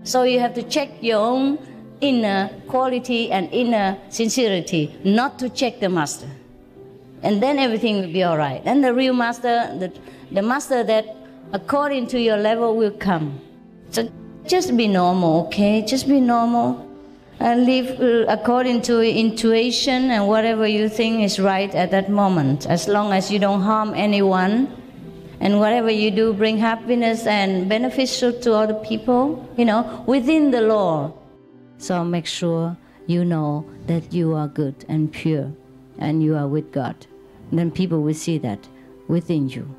So you have to check your own inner quality and inner sincerity, not to check the master. And then everything will be all right. And the real master, the master that according to your level will come. So just be normal, okay? Just be normal. And live according to intuition and whatever you think is right at that moment. As long as you don't harm anyone, and whatever you do bring happiness and beneficial to other people, within the law. So make sure you know that you are good and pure and you are with God. Then people will see that within you.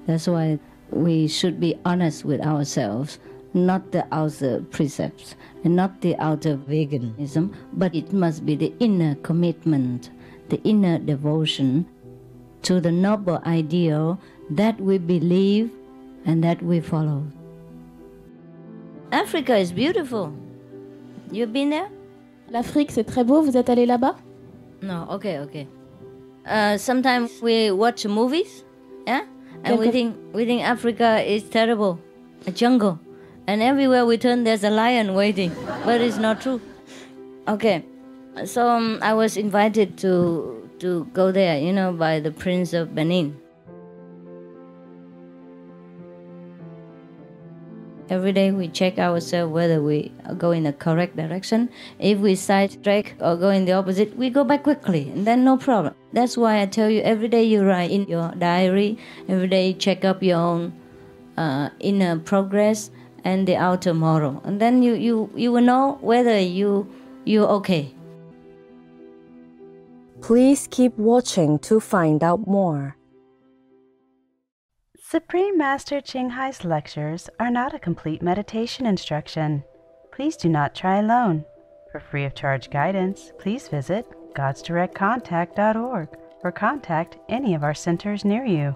That's why we should be honest with ourselves, not the outer precepts and not the outer veganism, but it must be the inner commitment, the inner devotion to the noble ideal that we believe and that we follow. Africa is beautiful. You've been there? L'Afrique, c'est très beau. Vous êtes allé là-bas? No, okay. Sometimes we watch movies, yeah? And we think Africa is terrible, a jungle. And everywhere we turn, there's a lion waiting. But it's not true. Okay, so I was invited to go there, by the Prince of Benin. Every day we check ourselves whether we go in the correct direction. If we sidetrack or go in the opposite, we go back quickly, and then no problem. That's why I tell you, every day you write in your diary, every day you check up your own inner progress and the outer moral. And then you will know whether you're okay. Please keep watching to find out more. Supreme Master Ching Hai's lectures are not a complete meditation instruction. Please do not try alone. For free of charge guidance, please visit godsdirectcontact.org or contact any of our centers near you.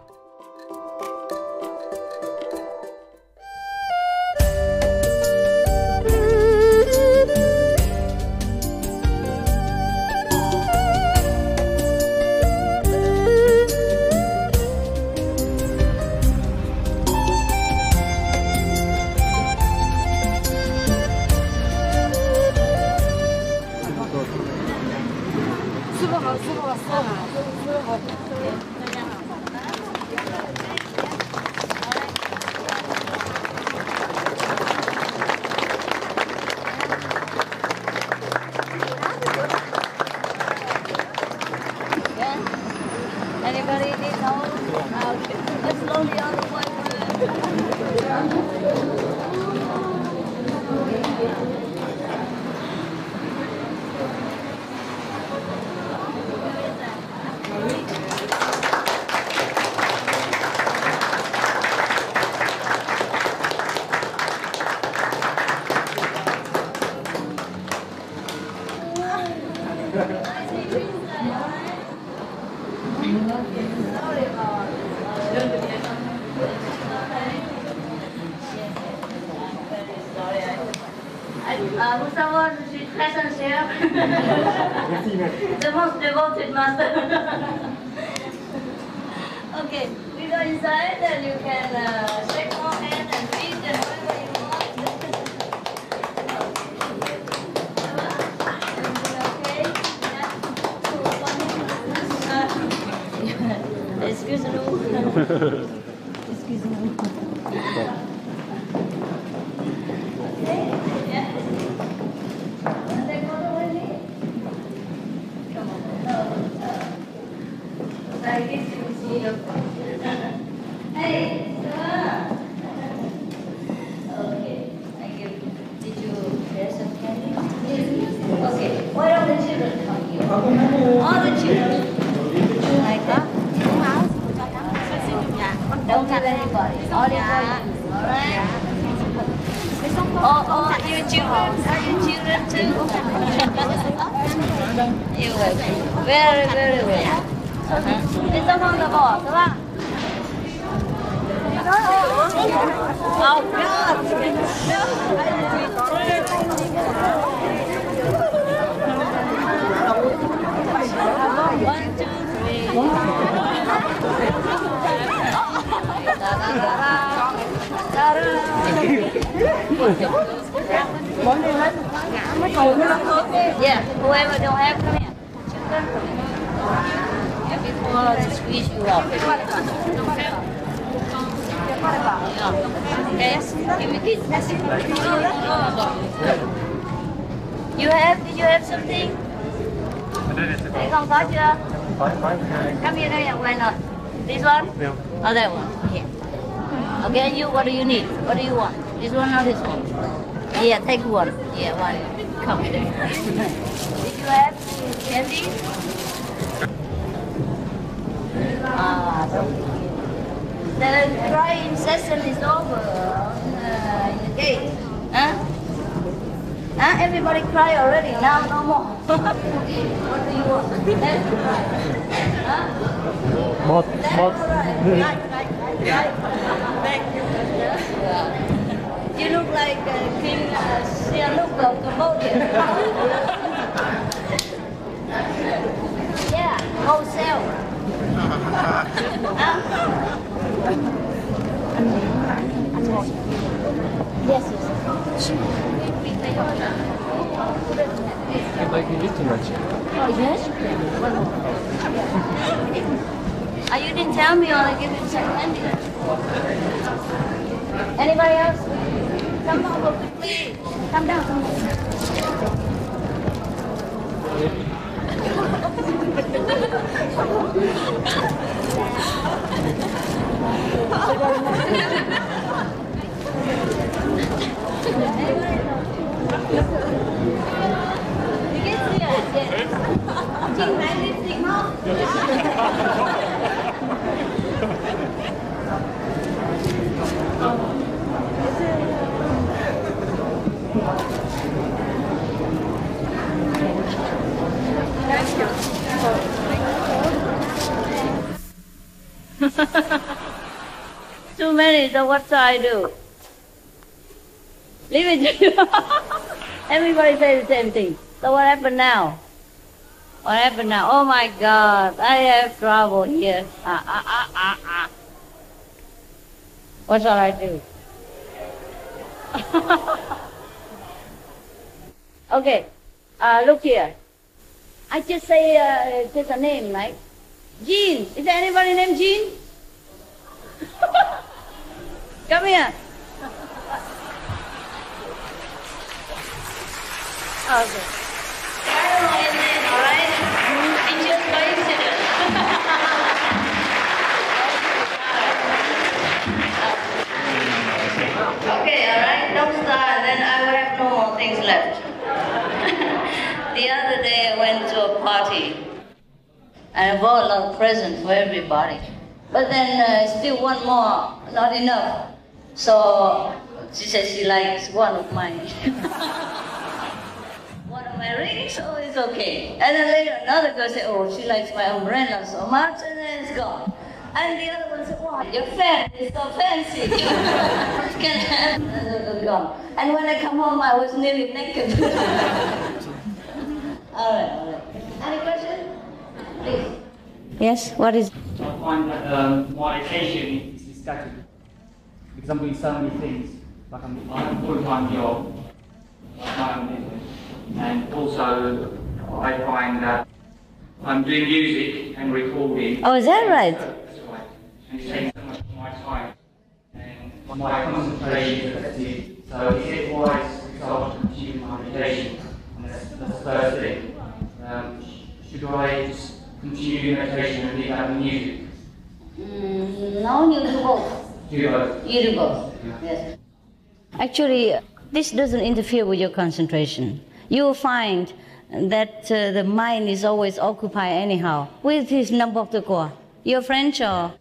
Anybody need help? Let's slowly on the way. Vous savoir, je suis très sincère. The most devoted master. Okay, we go inside and you can shake more hand and feet and whatever you want. Everything okay? Excuse me. Excuse me. Hey, okay, did you share some candy? Okay, why don't the children come here? All the children. Like that? Don't tell anybody. All right? Oh, your children? Are you children too? You will. Very, very well. It's among the boss, right? Oh, God! One, two, three. Da-da-da-da. Da-da. Yeah, whoever don't have, come here. And before to squeeze you up. Okay, give me this. Did you have something? Thấy không có chưa? Come here, why not? This one? No. Oh, that one. Here. Okay, you, what do you need? What do you want? This one or this one? Yeah, take one. Yeah, one. Come. Did you have candy? The crying session is over in the gate. Huh? Huh? Everybody cry already. Now no more. What do you want? Huh? Một. Right. You look like King Sihanouk of Cambodia. Yeah, wholesale. Yes. Like you did too much. Oh, yes? You didn't tell me, or I give you some candy. Anybody else? Come over quickly. Come down. Too many, so what shall I do? Leave it to you. Everybody says the same thing. So what happened now? What happened now? Oh my God, I have trouble here. What shall I do? Okay, look here. I just say just a name, right? Jean. Is there anybody named Jean? Come here. Okay. I don't know his name, all right? It's just coincidence. Okay, all right. Don't start, then I will have no more things left. The other day I went to a party and I bought a lot of presents for everybody. But then still one more, not enough. So she said she likes one of my rings, so it's okay. And then later another girl said, oh, she likes my umbrella so much, and then it's gone. And the other one said, wow, your fan is so fancy. Can I have gone. And when I come home, I was nearly naked. All right. Any questions? Please. Yes, what is? I find that my attention is scattered because I'm doing so many things. Like I have a full-time job, like my own business, and also I find that I'm doing music and recording. Oh, is that right? That's right. And it's taking so much of my time and my concentration is affected. So is it wise to start to continue my meditation? And that's the first thing. Should I just continue meditation and leave out the music? No, you do both. Do both? You do both, Yeah. yes. Actually, this doesn't interfere with your concentration. You will find that the mind is always occupied anyhow. With his Namboktukwa. You're French or?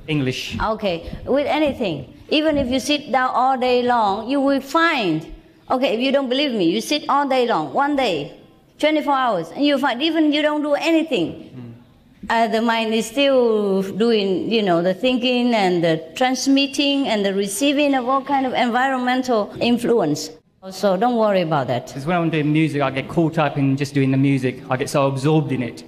English. Okay, with anything. Even if you sit down all day long, you will find, okay, if you don't believe me, you sit all day long, one day, 24 hours, and you find even you don't do anything, the mind is still doing, the thinking and the transmitting and the receiving of all kind of environmental influence. So don't worry about that. Because when I'm doing music, I get caught up in just doing the music. I get so absorbed in it.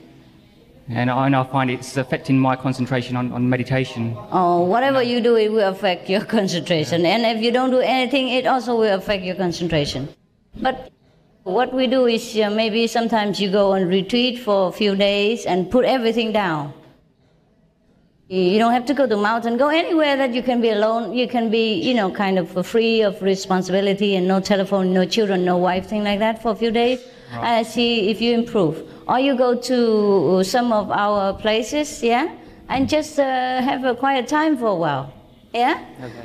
and I find it's affecting my concentration on meditation. Oh, whatever you do, it will affect your concentration. And if you don't do anything, it also will affect your concentration. But what we do is maybe sometimes you go on retreat for a few days and put everything down. You don't have to go to mountain. Go anywhere that you can be alone. You can be, kind of free of responsibility and no telephone, no children, no wife, thing like that for a few days. Right. And see if you improve. Or you go to some of our places, and just have a quiet time for a while, Okay.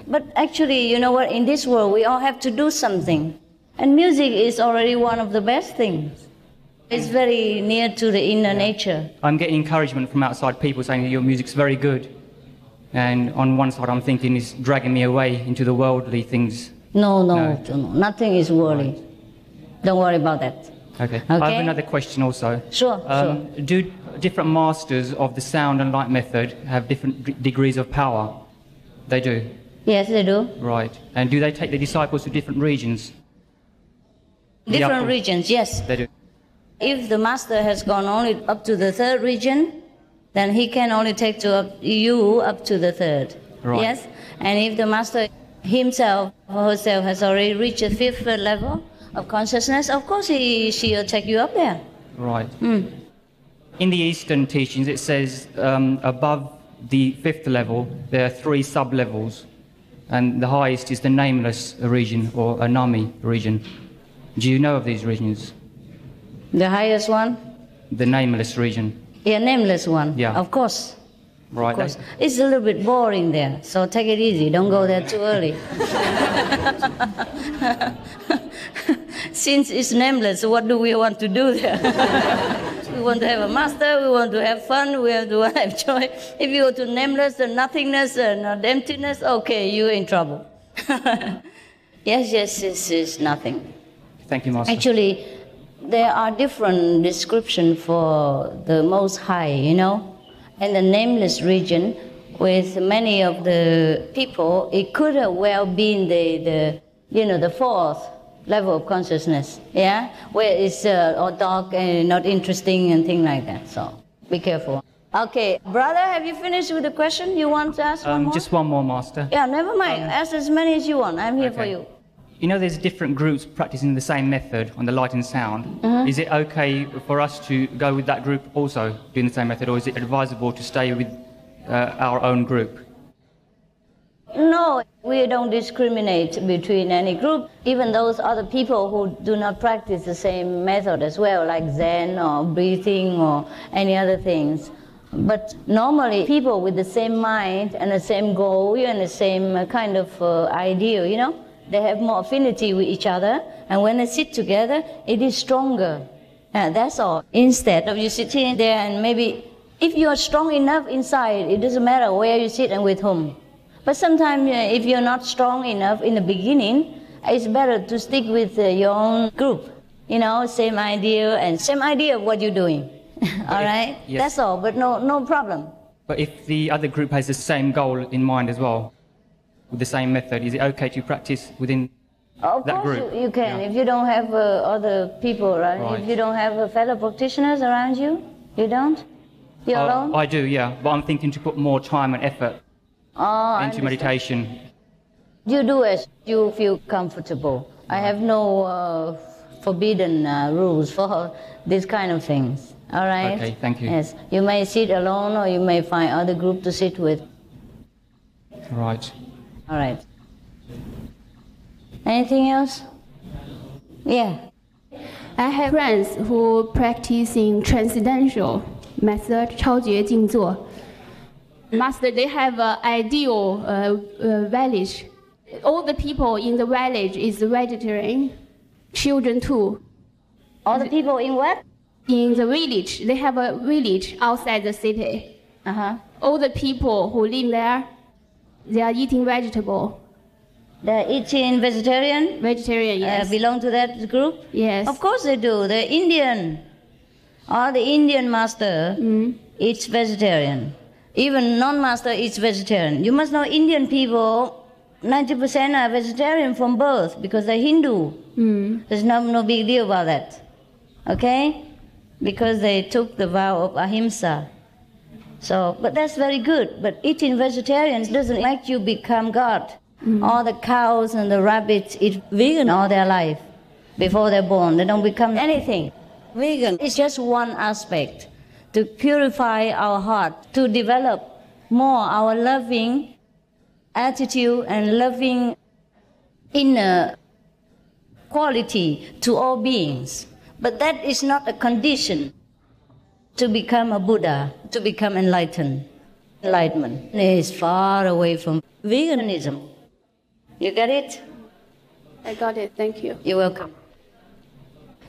But actually, you know what? In this world, we all have to do something. And music is already one of the best things. It's very near to the inner nature. I'm getting encouragement from outside people saying that your music's very good. And on one side I'm thinking it's dragging me away into the worldly things. No. Nothing is worldly. Right. Don't worry about that. Okay. I have another question also. Sure. Do different masters of the sound and light method have different degrees of power? They do? Yes, they do. Right. And do they take the disciples to different regions? Different regions, yes. They do. If the master has gone only up to the third region, then he can only take you up to the third. Right. Yes? And if the master himself or herself has already reached the fifth level of consciousness, of course she'll take you up there. Right. In the Eastern teachings it says above the fifth level there are 3 sub-levels, and the highest is the nameless region or Anami region. Do you know of these regions? The highest one? The nameless region. Yeah, nameless one. Yeah. Of course. Right. Of course. It's a little bit boring there, so take it easy. Don't go there too early. Since it's nameless, what do we want to do there? We want to have a master, we want to have fun, we want to have joy. If you go to nameless and nothingness and emptiness, okay, you're in trouble. Yes, it's nothing. Thank you, Master. Actually, there are different descriptions for the Most High, And the nameless region, with many of the people, it could have well been the fourth level of consciousness, where it's all dark and not interesting and things like that. So be careful. Okay, brother, have you finished with the question? You want to ask one more? Just one more, Master. Yeah, never mind. Ask as many as you want. I'm here for you. There's different groups practicing the same method on the light and sound. Mm-hmm. Is it okay for us to go with that group also doing the same method, or is it advisable to stay with our own group? No, we don't discriminate between any group. Even those other people who do not practice the same method as well, like Zen or breathing or any other things. But normally people with the same mind and the same goal and the same kind of idea, they have more affinity with each other, and when they sit together, it is stronger. That's all. Instead of you sitting there and maybe, if you are strong enough inside, it doesn't matter where you sit and with whom. But sometimes if you're not strong enough in the beginning, it's better to stick with your own group. Same idea of what you're doing. All right? Yes. That's all, but no problem. But if the other group has the same goal in mind as well, with the same method, is it okay to practice within that group? Of course you can. If you don't have other people, right? If you don't have fellow practitioners around you, you don't? You're alone? I do, yeah. But I'm thinking to put more time and effort into meditation. You do as you feel comfortable. I have no forbidden rules for these kind of things. All right? Okay, thank you. Yes. You may sit alone or you may find other group to sit with. Right. All right. Anything else? Yeah. I have friends who practice in transcendental method, 超觉静坐. Master, they have an ideal village. All the people in the village is vegetarian, children too. All the people in what? In the village. They have a village outside the city. All the people who live there, they are eating vegetable. They're eating vegetarian? Vegetarian, yes. Belong to that group? Yes. Of course they do. They're Indian. All the Indian master eats vegetarian. Even non-master eats vegetarian. You must know Indian people, 90% are vegetarian from birth because they're Hindu. There's no big deal about that. Okay? Because they took the vow of ahimsa. So, but that's very good. But eating vegetarian doesn't make you become God. All the cows and the rabbits eat vegan all their life before they're born. They don't become anything. Vegan is just one aspect to purify our heart, to develop more our loving attitude and loving inner quality to all beings. But that is not a condition to become a Buddha, to become enlightened. Enlightenment is far away from veganism. You get it? I got it. Thank you. You're welcome.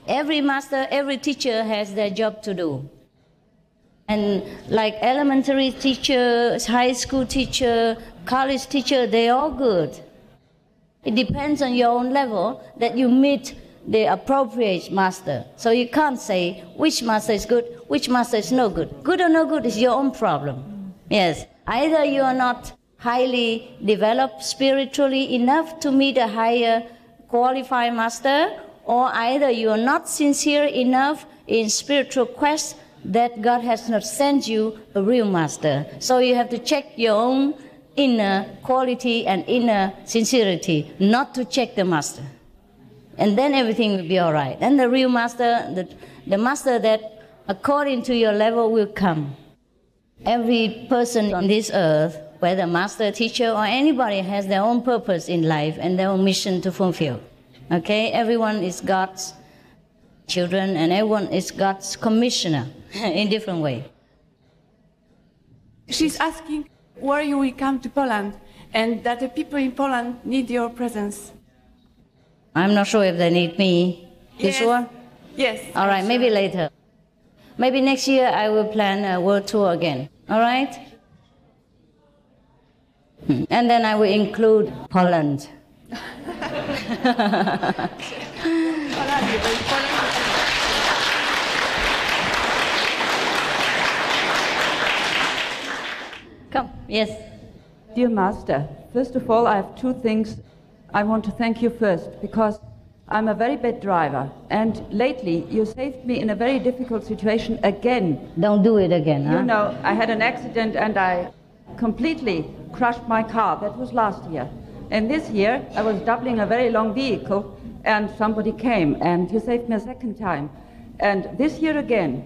Every master, every teacher has their job to do. And like elementary teacher, high school teacher, college teacher, they're all good. It depends on your own level that you meet the appropriate master. So you can't say which master is good, which master is no good. Good or no good is your own problem. Yes, either you are not highly developed spiritually enough to meet a higher qualified master, or either you are not sincere enough in spiritual quest that God has not sent you a real master. So you have to check your own inner quality and inner sincerity, not to check the master. And then everything will be all right. And the real master, the master that according to your level will come. Every person on this earth, whether master, teacher, or anybody, has their own purpose in life and their own mission to fulfill. Okay? Everyone is God's children and everyone is God's commissioner in different way. She's asking where you will come to Poland and that the people in Poland need your presence. I'm not sure if they need me. You Yes. sure? Yes. All right, I'm maybe sure. later. Maybe next year I will plan a world tour again. All right? And then I will include Poland. Come, yes. Dear Master, first of all, I have two things. I want to thank you first, because I'm a very bad driver, and lately you saved me in a very difficult situation again. Don't do it again, huh? You know, I had an accident and I completely crushed my car. That was last year. And this year, I was doubling a very long vehicle, and somebody came, and you saved me a second time. And this year again,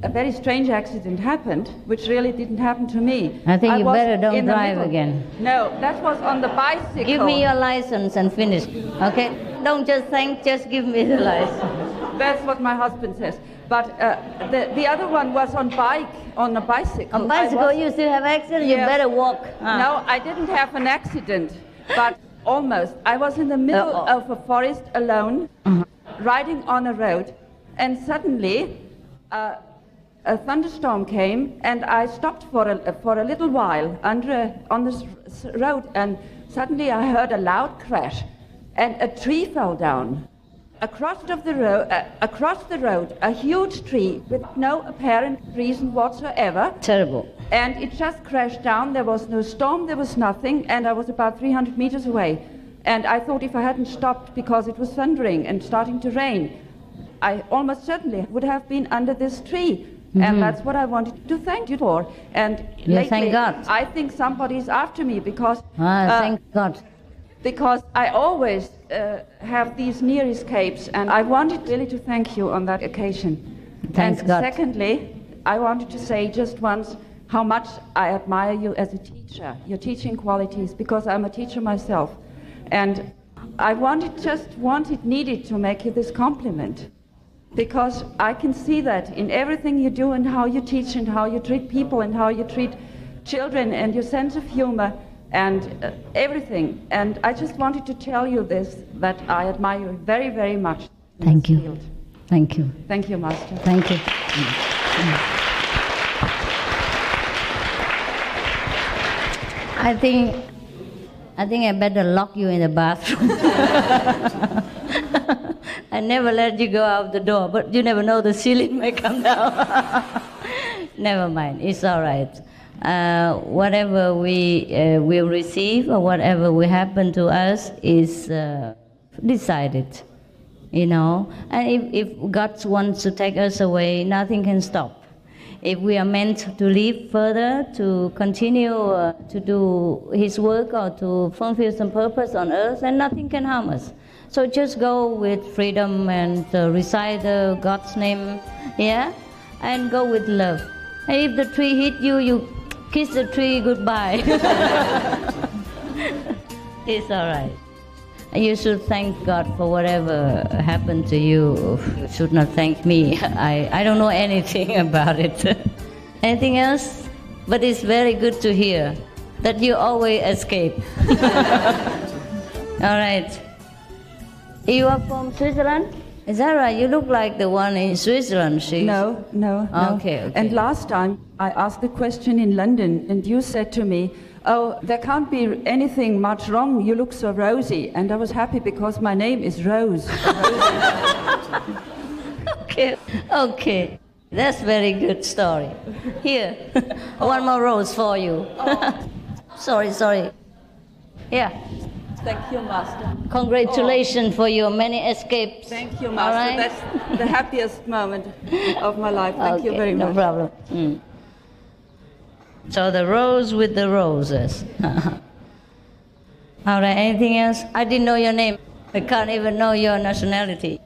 a very strange accident happened, which really didn't happen to me. I think you was better don't in the drive middle. again. No, that was on the bicycle. Give me your license and finish, okay? Don't just think, just give me the license. That's what my husband says. But the other one was on a bicycle. On bicycle, you still have accident, you Yes. better walk. No, I didn't have an accident, but almost. I was in the middle of a forest alone, riding on a road, and suddenly a thunderstorm came, and I stopped for a little while on this road, and suddenly I heard a loud crash, and a tree fell down. Across the road, a huge tree with no apparent reason whatsoever. Terrible. And it just crashed down. There was no storm, there was nothing, and I was about 300 meters away. And I thought if I hadn't stopped because it was thundering and starting to rain, I almost certainly would have been under this tree. And that's what I wanted to thank you for. And lately, thank God. I think somebody's after me because Thank God. because I always have these near escapes, and I wanted really to thank you on that occasion. Thanks and God. Secondly, I wanted to say just once how much I admire you as a teacher, your teaching qualities, because I'm a teacher myself. And I needed to make you this compliment, because I can see that in everything you do and how you teach and how you treat people and how you treat children and your sense of humor and everything. And I just wanted to tell you this, that I admire you very, very much. Thank you. Thank you. Thank you, Master. Thank you. I think I better lock you in the bathroom. I never let you go out the door, but you never know, the ceiling may come down. Never mind, it's all right. Whatever we will receive or whatever will happen to us is decided, you know. And if God wants to take us away, nothing can stop. if we are meant to live further, to continue to do His work or to fulfill some purpose on earth, then nothing can harm us. So just go with freedom and recite God's name, yeah, and go with love. And if the tree hit you, you kiss the tree goodbye. It's all right. You should thank God for whatever happened to you. You should not thank me. I don't know anything about it. Anything else? But it's very good to hear that you always escape. All right. You are from Switzerland? Is that right? You look like the one in Switzerland. No. Okay. And last time I asked a question in London, and you said to me, "Oh, there can't be anything much wrong. You look so rosy." And I was happy because my name is Rose. Okay. That's very good story. Here, one more rose for you. Sorry. Yeah. Thank you, Master. Congratulations for your many escapes. Thank you, Master. Right? That's the happiest moment of my life. Thank you very much. No problem. So the rose with the roses. All right, anything else? I didn't know your name. I can't even know your nationality.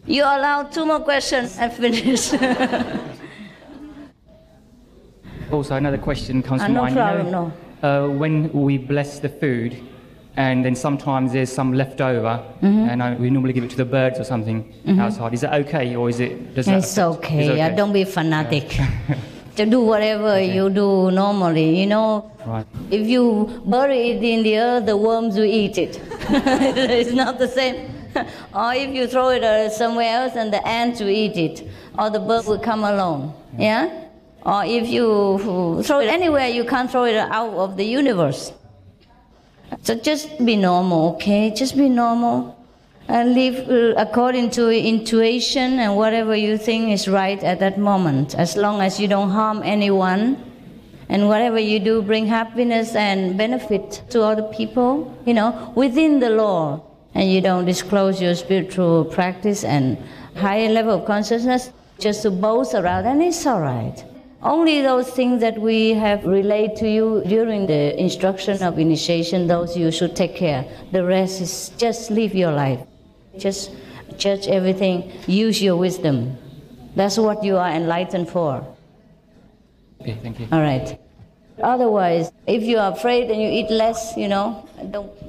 You're allowed 2 more questions and finish. Also, another question comes to mind. No problem, no. When we bless the food, and then sometimes there's some left over, and we normally give it to the birds or something outside. Is that okay, or is it? It's okay. Don't be fanatic. To do whatever you do normally, you know. Right. If you bury it in the earth, the worms will eat it. It's not the same. Or if you throw it somewhere else, and the ants will eat it, or the bird will come along. Yeah. Or if you throw it anywhere, you can't throw it out of the universe. So just be normal, okay? Just be normal. And live according to intuition and whatever you think is right at that moment, as long as you don't harm anyone, and whatever you do bring happiness and benefit to other people, you know, within the law, and you don't disclose your spiritual practice and higher level of consciousness just to boast around, and it's all right. Only those things that we have relayed to you during the instruction of initiation, those you should take care. The rest is just live your life. Just judge everything, use your wisdom. That's what you are enlightened for. Okay, thank you. All right. Otherwise, if you are afraid and you eat less, you know,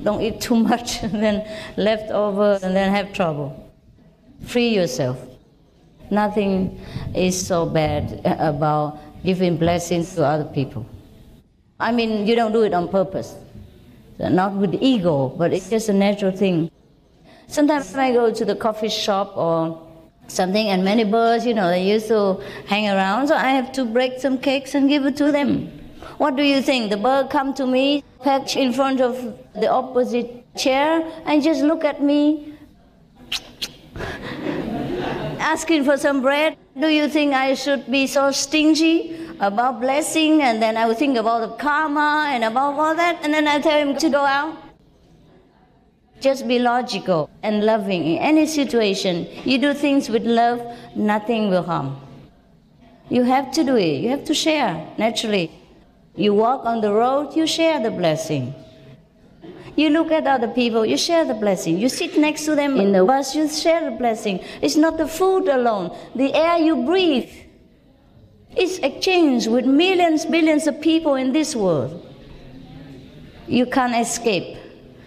don't eat too much, and then left over, and then have trouble. Free yourself. Nothing is so bad about giving blessings to other people. I mean, you don't do it on purpose. Not with ego, but it's just a natural thing. Sometimes I go to the coffee shop or something, and many birds, you know, they used to hang around, so I have to break some cakes and give it to them. What do you think? The bird come to me, perch in front of the opposite chair, and just look at me, asking for some bread. Do you think I should be so stingy about blessing, and then I would think about the karma and about all that, and then I tell him to go out? Just be logical and loving in any situation. You do things with love, nothing will harm. You have to do it. You have to share, naturally. You walk on the road, you share the blessing. You look at other people, you share the blessing. You sit next to them in the bus, you share the blessing. It's not the food alone. The air you breathe is exchanged with millions, billions of people in this world. You can't escape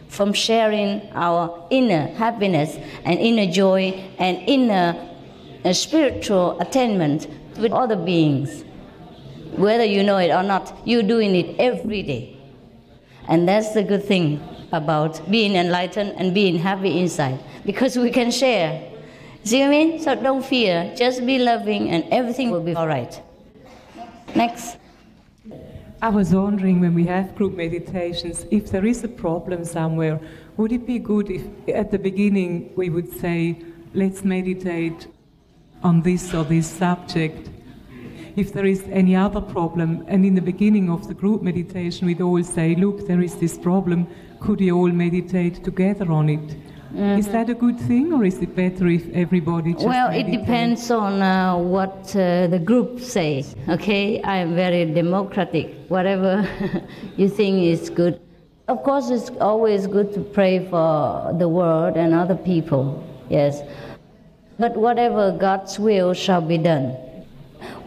from sharing our inner happiness and inner joy and inner spiritual attainment with other beings. Whether you know it or not, you're doing it every day. And that's the good thing about being enlightened and being happy inside, because we can share. See what I mean? So don't fear, just be loving and everything will be all right. Next. I was wondering, when we have group meditations, if there is a problem somewhere, would it be good if at the beginning we would say, let's meditate on this or this subject? If there is any other problem, and in the beginning of the group meditation we'd all say, look, there is this problem, could you all meditate together on it? Is that a good thing, or is it better if everybody just Well, meditate? it depends on what the group says, okay? I am very democratic. Whatever you think is good. Of course, it's always good to pray for the world and other people, yes. But whatever God's will shall be done.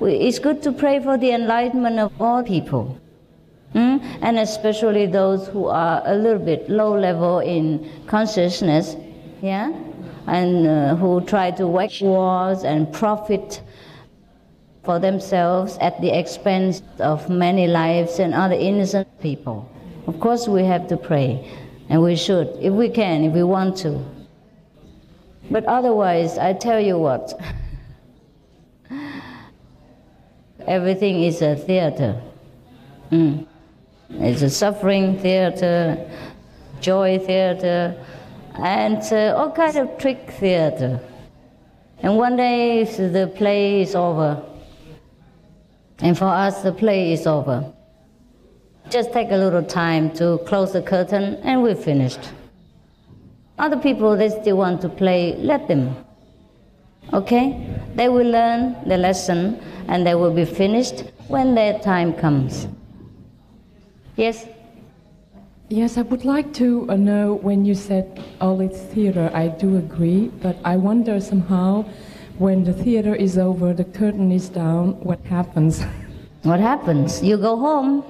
It's good to pray for the enlightenment of all people. And especially those who are a little bit low level in consciousness, yeah, and who try to wage wars and profit for themselves at the expense of many lives and other innocent people. Of course we have to pray, and we should, if we can, if we want to. But otherwise, I tell you what, everything is a theater. It's a suffering theater, joy theater, and all kinds of trick theater. And one day the play is over. And for us, the play is over. Just take a little time to close the curtain and we're finished. Other people, they still want to play, let them. Okay? They will learn the lesson and they will be finished when their time comes. Yes? Yes, I would like to know when you said all it's theater, I do agree, but I wonder somehow when the theater is over, the curtain is down, what happens? What happens? You go home.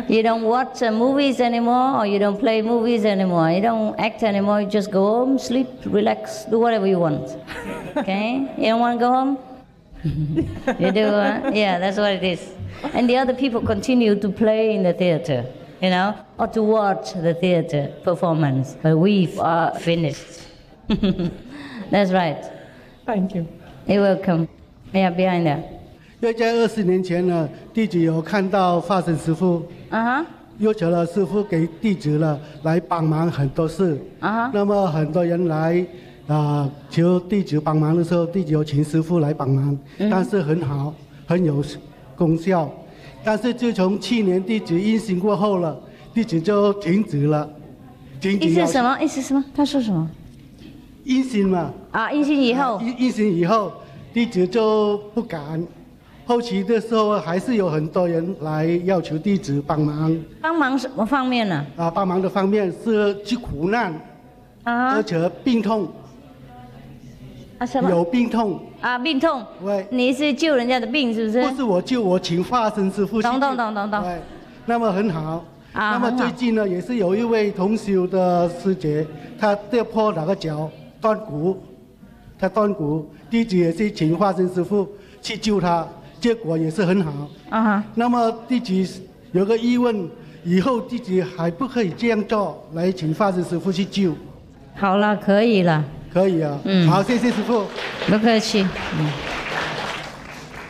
You don't watch movies anymore, or you don't play movies anymore. You don't act anymore. You just go home, sleep, relax, do whatever you want. Okay? You don't want to go home? You do, yeah, that's what it is. And the other people continue to play in the theater, you know, or to watch the theater performance. But we are finished. That's right. Thank you. You're welcome. Yeah, behind there. 因为在20年前呢，弟子有看到法身师父，要求了师父给弟子了来帮忙很多事。那么很多人来求弟子帮忙的时候，弟子有请师父来帮忙，但是很好，很有功效。但是自从去年弟子阴行过后了，弟子就停止了。意思什么？意思什么？他说什么？阴行嘛。阴行以后。阴行以后，弟子就不敢。后期的时候还是有很多人来要求弟子帮忙。帮忙什么方面呢？帮忙的方面是去苦难，而且病痛。什么？有病痛。病痛。对。你是救人家的病是不是？不是我救，我请化身师父去救。懂。对，那么很好。那么最近呢，也是有一位同修的师姐，她跌破那个脚，断骨，她断骨，弟子也是请化身师父去救她。结果也是很好。那么弟子有个疑问，以后弟子还不可以这样做，来请法师师父去救。好了，可以了。可以啊。好，谢谢师父。不客气。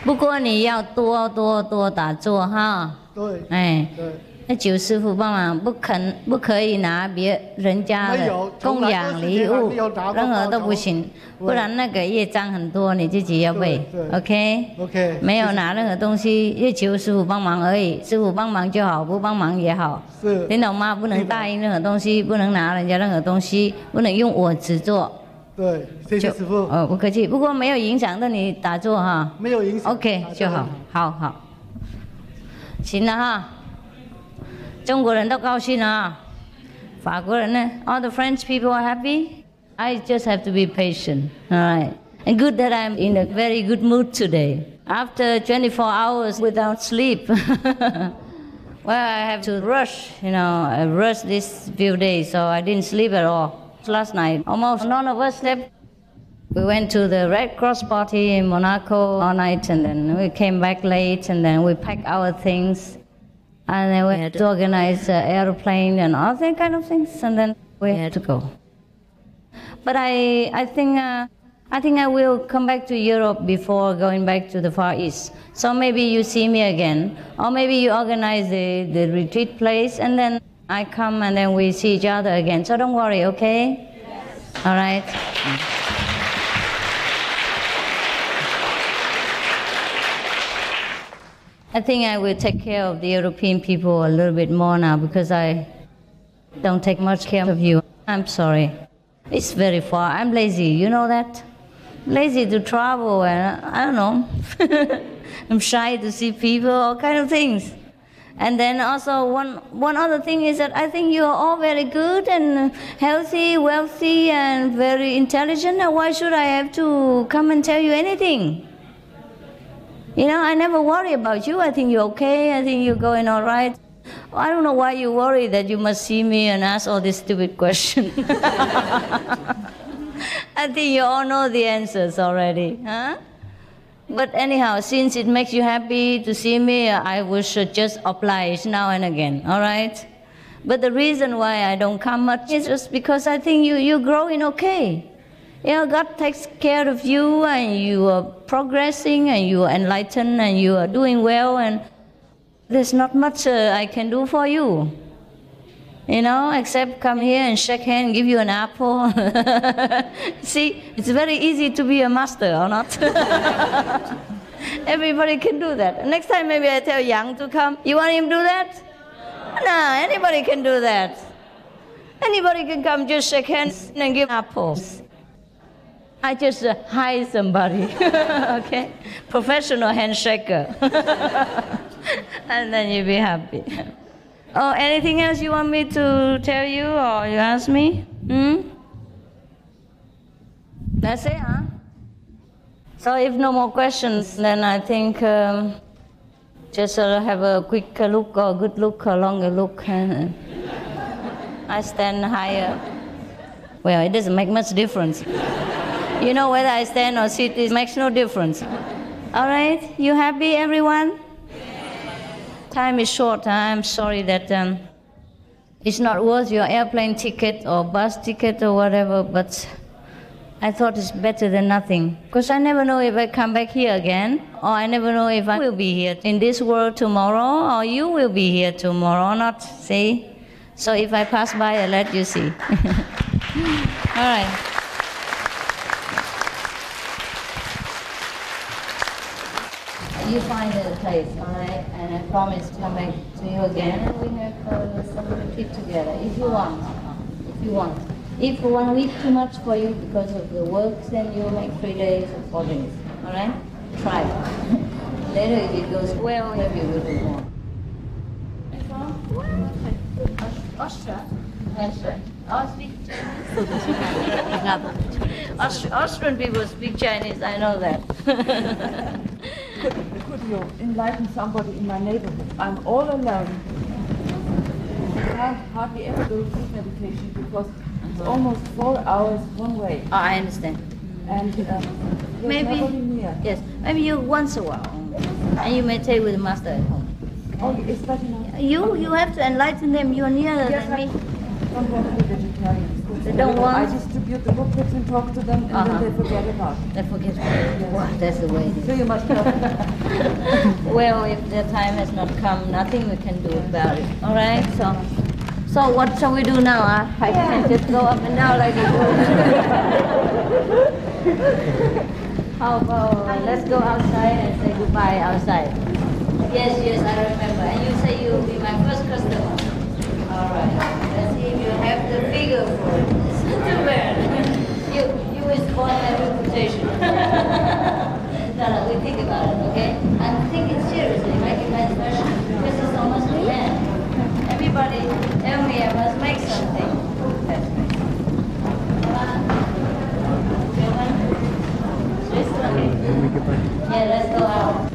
不过你要多打坐哈。对。哎。对。那九师父帮忙不可以拿别人家的供养礼物，任何都不行，不然那个业障很多，你自己要背。OK。没有拿任何东西，就求师父帮忙而已，师父帮忙就好，不帮忙也好。是。你懂吗？不能答应任何东西，不能拿人家任何东西，不能用我执做。对，谢谢师父。不客气。不过没有影响到你打坐哈。没有影响。OK 就好，好。行了哈。中国人都高兴啊，法国人呢 ？All the French people are happy. I just have to be patient, all right. And good that I'm in a very good mood today. After 24 hours without sleep, well, I have to rush. You know, I rushed these few days, so I didn't sleep at all. Last night, almost none of us slept. We went to the Red Cross party in Monaco all night, and then we came back late, and then we packed our things. And then we had to organize an airplane and all that kind of things, and then we had to go. But I think I will come back to Europe before going back to the Far East. So maybe you see me again, or maybe you organize the retreat place, and then I come and then we see each other again. So don't worry, okay? Yes. All right. I think I will take care of the European people a little bit more now because I don't take much care of you. I'm sorry. It's very far. I'm lazy, you know that? Lazy to travel, and I don't know. I'm shy to see people, all kind of things. And then also one other thing is that I think you are all very good and healthy, wealthy, and very intelligent. And why should I have to come and tell you anything? You know, I never worry about you. I think you're okay. I think you're going all right. I don't know why you worry that you must see me and ask all these stupid questions. I think you all know the answers already, huh? But anyhow, since it makes you happy to see me, I will just oblige now and again, all right? But the reason why I don't come much is just because I think you're growing okay. You know, God takes care of you, and you are progressing, and you are enlightened, and you are doing well, and there's not much I can do for you. You know, except come here and shake hands, give you an apple. See, it's very easy to be a master, or not? Everybody can do that. Next time maybe I tell Yang to come. You want him to do that? No, anybody can do that. Anybody can come, just shake hands and give apples. I just hire somebody, okay? Professional handshaker. And then you'll be happy. Oh, anything else you want me to tell you, or you ask me? That's it, huh? So if no more questions, then I think just have a quick look, or good look, or longer look. I stand higher. Well, it doesn't make much difference. You know, whether I stand or sit, it makes no difference. All right? You happy, everyone? Time is short. I'm sorry that it's not worth your airplane ticket or bus ticket or whatever, but I thought it's better than nothing. Because I never know if I come back here again, or I never know if I will be here in this world tomorrow, or you will be here tomorrow or not, see? So if I pass by, I'll let you see. All right. You find a place, all right? And I promise to come back to you again, and we have some retreat together, if you want. If you want. If 1 week too much for you because of the work, then you'll make 3 days or 4 days, all right? Try it. Later, if it goes well, maybe we'll do more. Austria. Austrian people speak Chinese, I know that. Could you enlighten somebody in my neighborhood? I'm all alone. I can't hardly ever do group meditation because it's almost 4 hours one way. Oh, I understand. And maybe nobody near. Yes, maybe you once a while, and you meditate with the master at home. Oh, is that enough? You have to enlighten them. You're nearer than me. I don't want to be vegetarians. They don't want. I distribute the booklets and talk to them, and then they forget about it. They forget about it. Wow, that's the way it is. So you must help them. Well, if the time has not come, nothing we can do about it. All right. So what shall we do now? I can just go up and down like this. How about let's go outside and say goodbye outside? Yes, I remember. And you say you'll be my first customer. All right. Let's see if you have the figure for it. It's not too bad. You will spoil my reputation. No, we think about it, okay? And think it seriously. Make it my special. This is almost the end. Everybody tell me I must make something. That's right. Yeah, let's go out.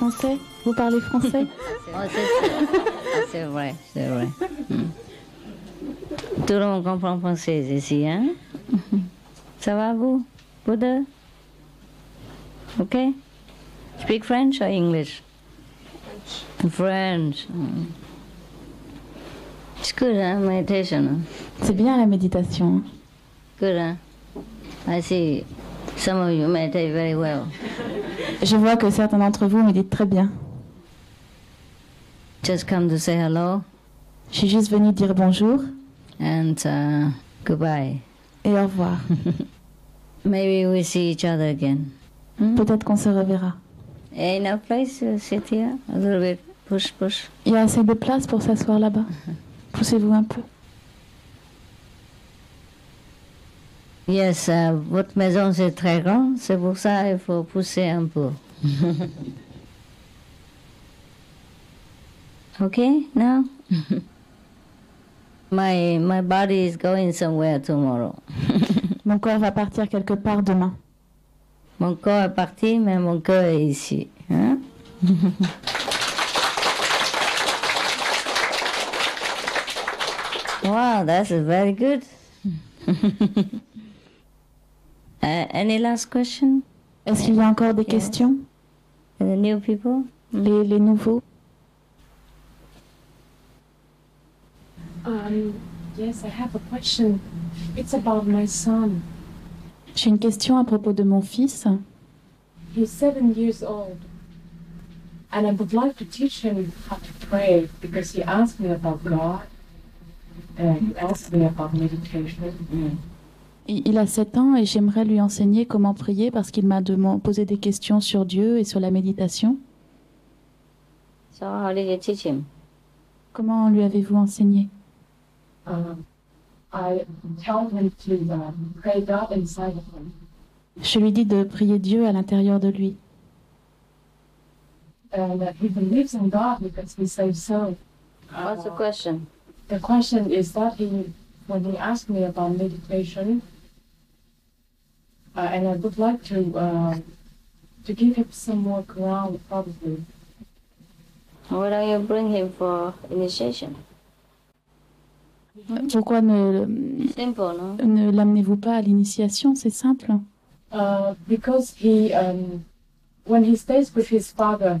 Français? Vous parlez français? C'est vrai, c'est vrai. Tout le monde comprend français ici, hein? Ça va vous? Buddha? Okay? Speak French or English? French. It's good, huh? Meditation. C'est bien la méditation. Good, huh? I see some of you meditate very well. Je vois que certains d'entre vous méditent très bien. Just come to say hello. Je suis juste venue dire bonjour. And goodbye. Et au revoir. Maybe we see each other again. Peut-être qu'on se reverra. Enough place to sit here? A little bit. Push, push. Il y a assez de place pour s'asseoir là-bas. Poussez-vous un peu. Yes, votre maison c'est très grand, c'est pour ça il faut pousser un peu. Okay, now? My body is going somewhere tomorrow. Mon corps va partir quelque part demain. Mon corps est parti, mais mon cœur est ici. Hein? Wow, that's very good. Any last question? Est-ce qu'il y a encore des questions? The new people? Les nouveaux? Yes, I have a question. It's about my son. J'ai une question à propos de mon fils. He's 7 years old. And I would like to teach him how to pray because he asked me about God. And he asked me about meditation. Il a 7 ans et j'aimerais lui enseigner comment prier parce qu'il m'a posé des questions sur Dieu et sur la méditation. So how did you teach him? Comment lui avez-vous enseigné? I tell him to pray God inside of him. Je lui dis de prier Dieu à l'intérieur de lui. And he believes in God because he says so. What's the question? The question is that when he asked me about meditation, and I would like to give him some more ground, probably. Why don't you bring him for initiation? Pourquoi ne l'amenez-vous pas à l'initiation? C'est simple. Because when he stays with his father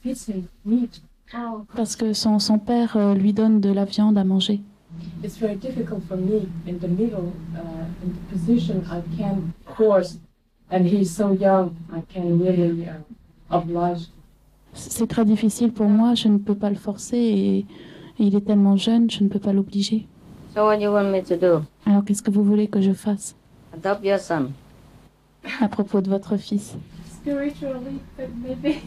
feeds him meat. Parce que son père lui donne de la viande à manger. It's very difficult for me in the middle, in the position I can force, and he's so young, I can really oblige. C'est très difficile pour moi, je ne peux pas le forcer et il est tellement jeune, je ne peux pas l'obliger. So what do you want me to do? Alors qu'est-ce que vous voulez que je fasse? Adopt your son. À propos de votre fils. Spiritually, but maybe.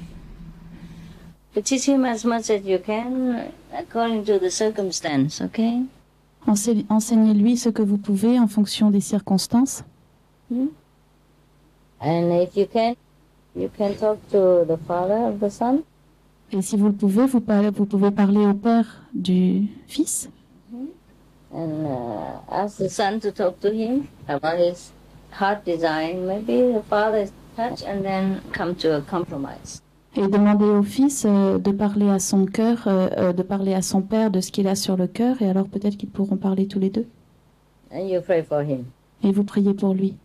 But teach him as much as you can according to the circumstance, okay? Enseignez-lui ce que vous pouvez en fonction des circonstances. And if you can talk to the father of the son. Et si vous le pouvez, vous pouvez parler au père du fils. And ask the son to talk to him about his heart design. Maybe the father is touched and then come to a compromise. Et demander au fils de parler à son cœur, de parler à son père de ce qu'il a sur le cœur, et alors peut-être qu'ils pourront parler tous les deux. And you pray for him. Et vous priez pour lui.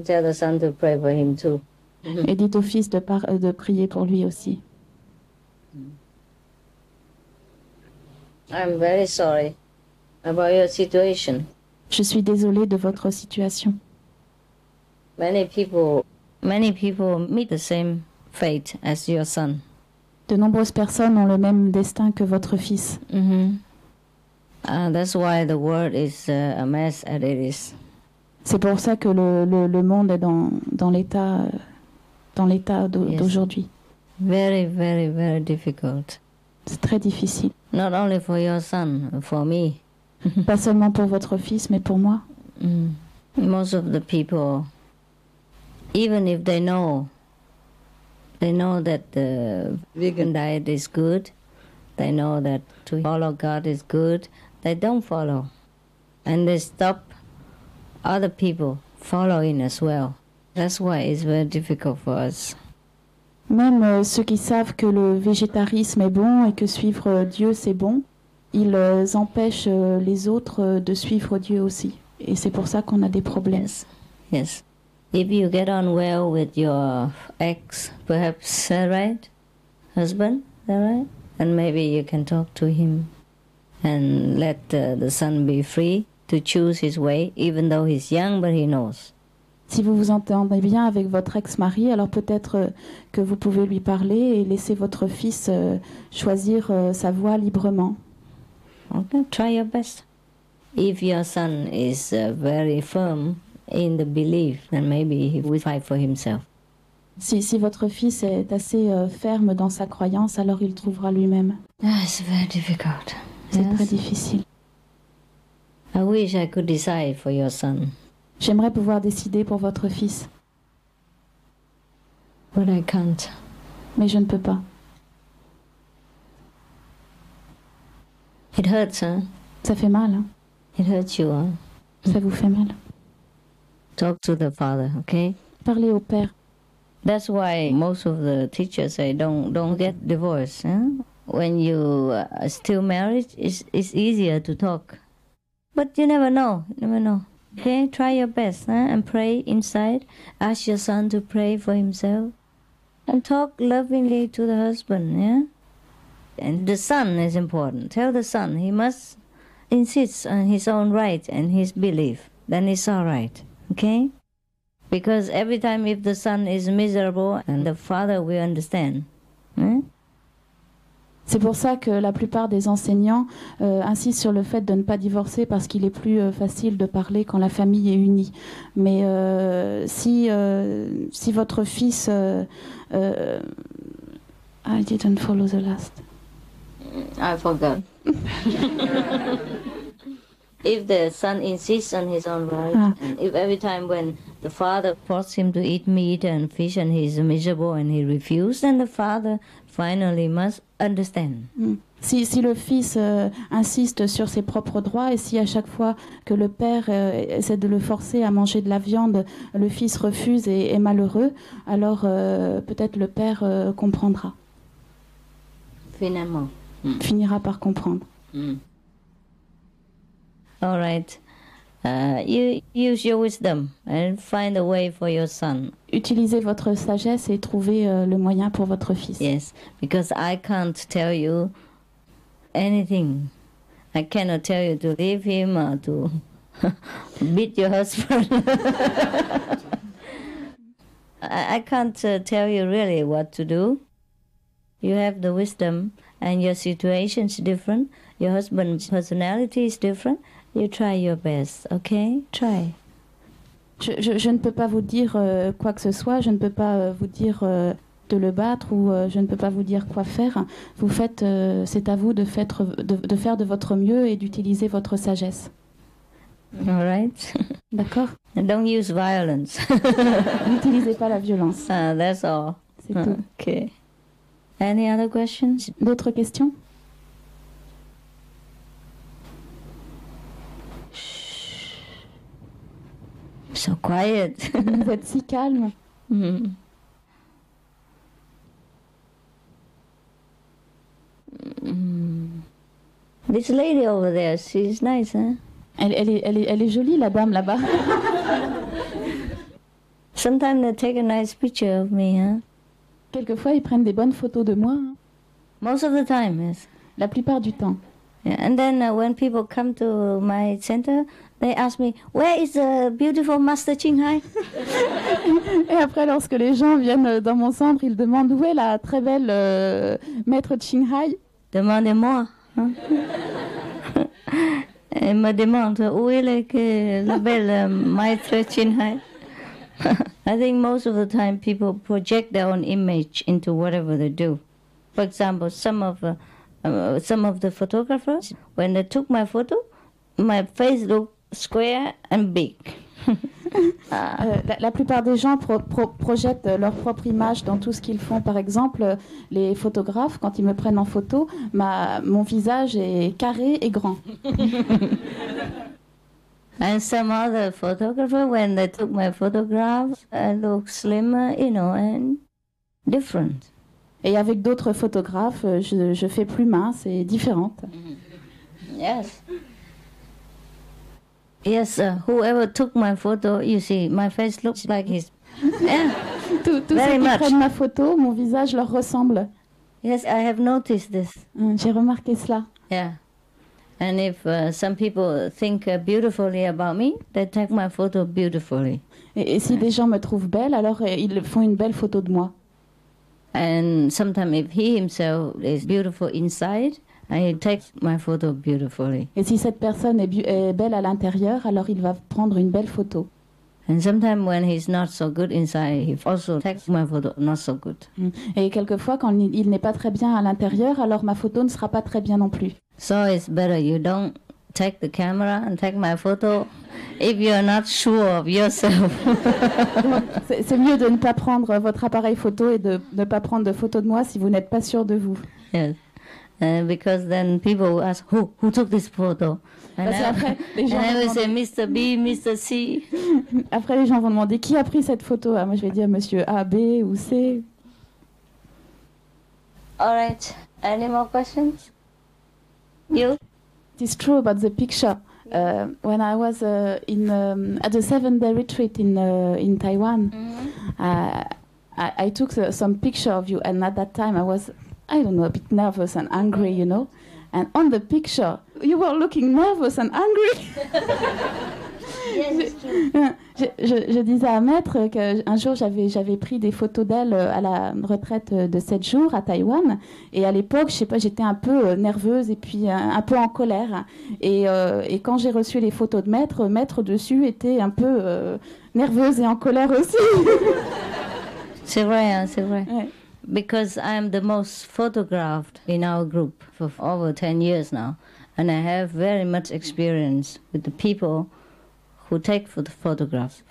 Tell the son to pray for him too. Et dites au fils de prier pour lui aussi. I'm very sorry about your situation. Je suis désolée de votre situation. Many people meet the same fate as your son. De nombreuses personnes ont le même destin que votre fils. That's why the world is a mess as it is. C'est pour ça que le monde est dans l'état d'aujourd'hui. Very, very, very difficult. C'est très difficile. Not only for your son, for me. Pas seulement pour votre fils, mais pour moi. Most of the people, even if they know that the vegan diet is good, they know that to follow God is good, they don't follow. And they stop other people following as well. That's why it's very difficult for us. Même ceux qui savent que le végétarisme est bon et que suivre Dieu c'est bon, ils empêchent les autres de suivre Dieu aussi. Et c'est pour ça qu'on a des problèmes. Yes. Yes. If you get on well with your ex, perhaps, right? Husband, right? And maybe you can talk to him and let the son be free to choose his way, even though he's young, but he knows. Si vous vous entendez bien avec votre ex-mari, alors peut-être que vous pouvez lui parler et laisser votre fils choisir sa voie librement. Okay, try your best. If your son is very firm in the belief, then maybe he will fight for himself. Si votre fils est assez ferme dans sa croyance, alors il trouvera lui-même. It's very difficult. C'est très difficile. I wish I could decide for your son. J'aimerais pouvoir décider pour votre fils. But I can't. Mais je ne peux pas. It hurts, huh? Ça fait mal. Hein? It hurts you, huh? Ça vous fait mal. Talk to the father, okay? Parlez au père. That's why most of the teachers say don't get divorced. Huh? When you are still married, it's easier to talk. But you never know. Okay, try your best and pray inside. Ask your son to pray for himself. And talk lovingly to the husband, yeah? And the son is important. Tell the son he must insist on his own right and his belief. Then it's all right, okay? Because every time if the son is miserable, and the father will understand. C'est pour ça que la plupart des enseignants insistent sur le fait de ne pas divorcer parce qu'il est plus facile de parler quand la famille est unie. Mais si votre fils... I didn't follow the last. I forgot. If the son insists on his own right, and if every time when the father forces him to eat meat and fish and he's miserable and he refuses, then the father finally must understand. Si le fils insiste sur ses propres droits et si à chaque fois que le père essaie de le forcer à manger de la viande, le fils refuse et est malheureux, alors peut-être le père comprendra. Finalement. Finira par comprendre. All right. You use your wisdom and find a way for your son. Utilisez votre sagesse et trouvez le moyen pour votre fils. Yes, because I can't tell you anything. I cannot tell you to leave him or to beat your husband. I can't tell you really what to do. You have the wisdom and your situation is different. Your husband's personality is different. You try your best, okay? Try. Je ne peux pas vous dire quoi que ce soit, je ne peux pas vous dire de le battre ou je ne peux pas vous dire quoi faire. Vous faites, c'est à vous de faire de votre mieux et d'utiliser votre sagesse. All right. D'accord. And don't use violence. N'utilisez pas la violence. That's all. C'est tout. Okay. Any other questions? D'autres questions? So quiet. Vous êtes si calme. This lady over there, she's nice, huh? Elle est jolie, la dame là-bas. Sometimes they take a nice picture of me, huh? Quelquefois, ils prennent des bonnes photos de moi. Hein? Most of the time, yes. La plupart du temps. Yeah, and then when people come to my center, they ask me, where is the beautiful Master Qinghai? Et après, lorsque les gens viennent dans mon centre, ils demandent où est la très belle maître Qinghai. Demandez-moi. Hein? Elle me demande où est la belle maître Qinghai. I think most of the time people project their own image into whatever they do. For example, some of the photographers, when they took my photo, my face looked square and big. La plupart des gens projettent leur propre image dans tout ce qu'ils font. Par exemple, les photographes, quand ils me prennent en photo, mon visage est carré et grand. And some other photographers, when they took my photographs, I look slimmer, and different. Et avec d'autres photographes, je fais plus mince et différente. Yes. Yes, whoever took my photo, you see, my face looks like his. Yeah. Tous ceux qui prennent ma photo, mon visage leur ressemble. Yes, I have noticed this. J'ai remarqué cela. Yeah. And if some people think beautifully about me, they take my photo beautifully. Et si des gens me trouvent belle, alors ils font une belle photo de moi. And sometimes if he himself is beautiful inside, he takes my photo beautifully. Et si cette personne est belle à l'intérieur, alors il va prendre une belle photo. And sometimes when he's not so good inside, he also takes my photo not so good. Et quelquefois, quand il n'est pas très bien à l'intérieur, alors ma photo ne sera pas très bien non plus. So it's better you don't take the camera and take my photo if you're not sure of yourself. C'est mieux de ne pas prendre votre appareil photo et de ne pas prendre de photos de moi si vous n'êtes pas sûr de vous. Yes. Because then people will ask, who took this photo? And I will say, Mr. B, Mr. C. Après, les gens vont demander qui a pris cette photo. Moi, je vais dire Monsieur A, B ou C. All right. Any more questions? You? It is true about the picture. When I was at the 7-day retreat in Taiwan, I took some picture of you, and at that time I was, I don't know, a bit nervous and angry, you know. And on the picture, you were looking nervous and angry. Yes, it's true. Je disais à Maître qu'un jour j'avais pris des photos d'elle à la retraite de 7 jours à Taïwan, et à l'époque, je sais pas, j'étais un peu nerveuse et puis un peu en colère. Et quand j'ai reçu les photos de Maître dessus était un peu nerveuse et en colère aussi. C'est vrai, hein, c'est vrai. Ouais. Because I am the most photographed in our group for over 10 years now, and I have very much experience with the people who take for the photographs.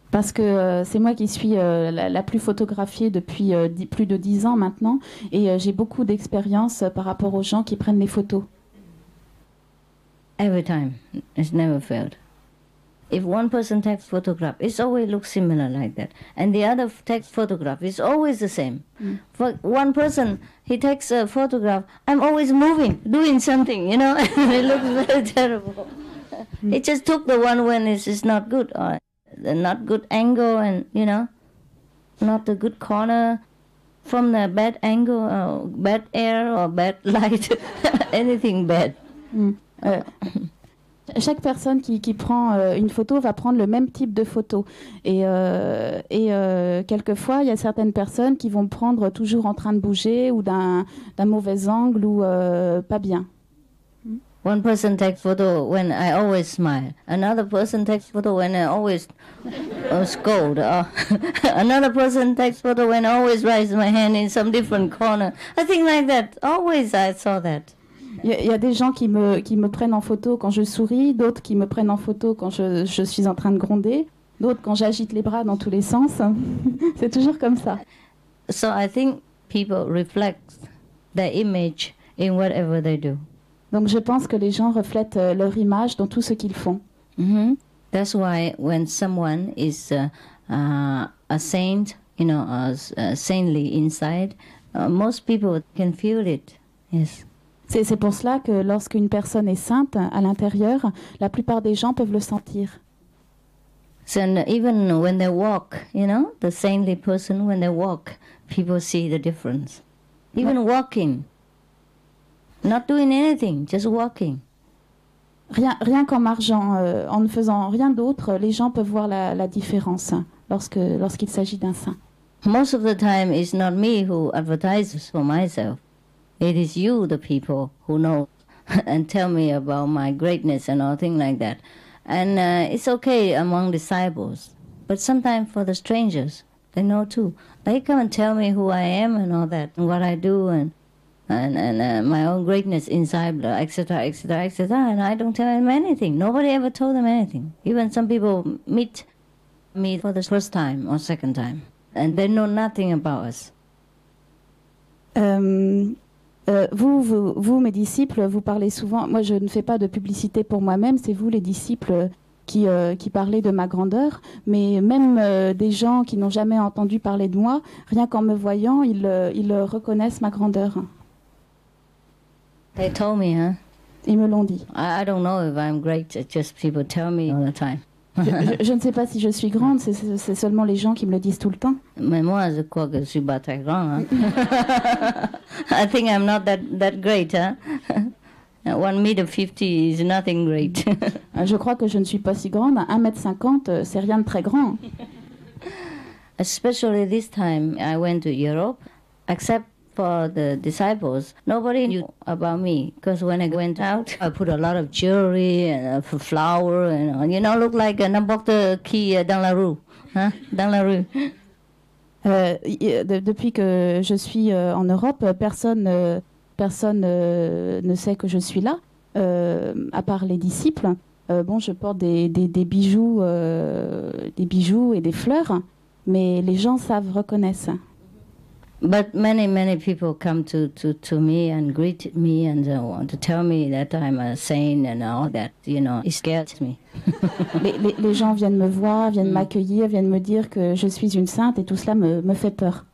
Parce que c'est moi qui suis la plus photographiée depuis plus de 10 ans maintenant, et j'ai beaucoup d'expérience par rapport aux gens qui prennent les photos. Every time, it's never failed. If one person takes photograph, it always looks similar like that. And the other takes photograph, it's always the same. For one person, he takes a photograph, I'm always moving, doing something, you know. It looks very terrible. He just took the one when it's not good, or the not good angle, and, you know, not the good corner, from the bad angle, or bad air, or bad light, anything bad. Chaque personne qui prend une photo va prendre le même type de photo. Et quelquefois, il y a certaines personnes qui vont prendre toujours en train de bouger ou d'un mauvais angle ou pas bien. One person takes photo when I always smile. Another person takes photo when I always scold. Another person takes photo when I always raise my hand in some different corner. I think like that. Always I saw that. Il y a des gens qui me prennent en photo quand je souris, d'autres qui me prennent en photo quand je suis en train de gronder, d'autres quand j'agite les bras dans tous les sens. C'est toujours comme ça. So I think people reflect their image in whatever they do. Donc je pense que les gens reflètent leur image dans tout ce qu'ils font. That's why when someone is a saint, you know, saintly inside, most people can feel it. Yes. C'est pour cela que lorsqu'une personne est sainte à l'intérieur, la plupart des gens peuvent le sentir. So even when they walk, you know, the saintly person, when they walk, people see the difference. Even walking, not doing anything, just walking. Rien qu'en marchant, en ne faisant rien d'autre, les gens peuvent voir la différence lorsqu'il s'agit d'un saint. Most of the time, it's not me who advertises for myself. It is you, the people, who know and tell me about my greatness and all things like that. And it's okay among disciples. But sometimes for the strangers, they know too. They come and tell me who I am and all that, and what I do, and my own greatness inside, etc., etc., etc. And I don't tell them anything. Nobody ever told them anything. Even some people meet me for the first time or second time, and they know nothing about us. Vous, mes disciples, vous parlez souvent. Moi, je ne fais pas de publicité pour moi-même. C'est vous, les disciples, qui parlez de ma grandeur. Mais même des gens qui n'ont jamais entendu parler de moi, rien qu'en me voyant, ils reconnaissent ma grandeur. They told me, Ils me l'ont dit. I don't know if I'm great, it's just people tell me all the time. Je ne sais pas si je suis grande, c'est seulement les gens qui me le disent tout le temps. Mais moi, je crois que je suis pas très grande. Hein? I think I'm not that great. Huh? 1,50 m is nothing great. Je crois que je ne suis pas si grande. 1,50 m, c'est rien de très grand. Especially this time, I went to Europe, except for the disciples. Nobody knew about me, because when I went out, I put a lot of jewelry and flower, and look like n'importe qui dans la rue, hein? Dans la rue. Depuis que je suis en Europe, personne ne sait que je suis là, à part les disciples. Je porte des bijoux et des fleurs, mais les gens reconnaissent. But many people come to me and greet me and want to tell me that I'm a saint and all that, it scares me. les gens viennent me voir, viennent m'accueillir, viennent me dire que je suis une sainte et tout cela me fait peur.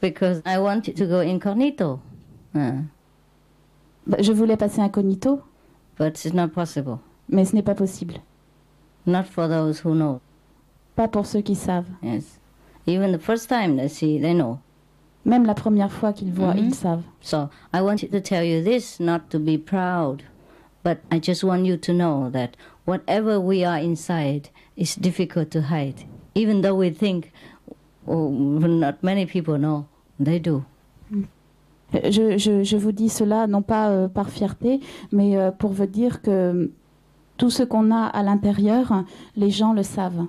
Because I wanted to go incognito. Je voulais passer incognito. But it's not possible. Mais ce n'est pas possible. Not for those who know. Pas pour ceux qui savent. Yes. Even the first time they see, they know. Même la première fois qu'ils voient, ils savent. So I wanted to tell you this, not to be proud, but I just want you to know that whatever we are inside is difficult to hide. Even though we think, not many people know, they do. Je vous dis cela non pas par fierté, mais pour vous dire que tout ce qu'on a à l'intérieur, les gens le savent.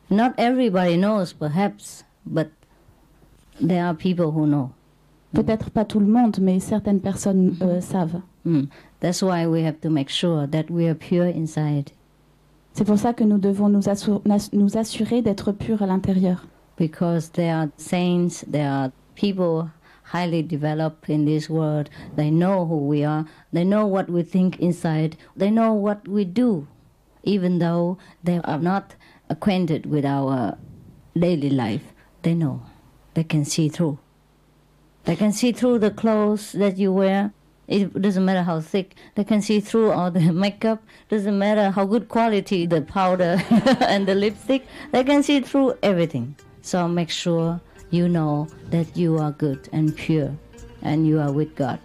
Not everybody knows, perhaps, but there are people who know. Peut-être pas tout le monde, mais certaines personnes savent. That's why we have to make sure that we are pure inside. C'est pour ça que nous devons nous assurer d'être purs à l'intérieur. Because there are saints, there are people highly developed in this world. They know who we are. They know what we think inside. They know what we do, even though they are not acquainted with our daily life. They know. They can see through. They can see through the clothes that you wear. It doesn't matter how thick. They can see through all the makeup. Doesn't matter how good quality the powder and the lipstick. They can see through everything. So make sure you know that you are good and pure and you are with God.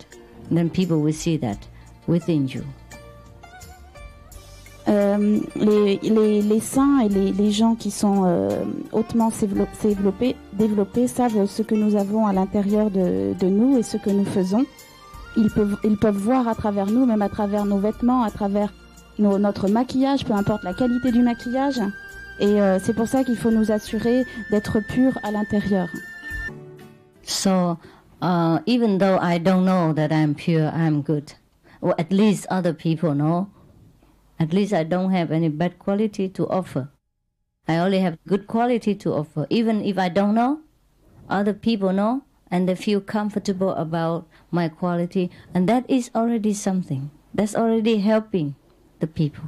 Then people will see that within you. Les saints et les gens qui sont hautement développés savent ce que nous avons à l'intérieur de nous et ce que nous faisons. Ils peuvent voir à travers nous, même à travers nos vêtements, à travers notre maquillage, peu importe la qualité du maquillage. Et c'est pour ça qu'il faut nous assurer d'être purs à l'intérieur. So, even though I don't know that I'm pure, I'm good. Or at least other people know. At least I don't have any bad quality to offer. I only have good quality to offer. Even if I don't know, other people know, and they feel comfortable about my quality. And that is already something. That's already helping the people.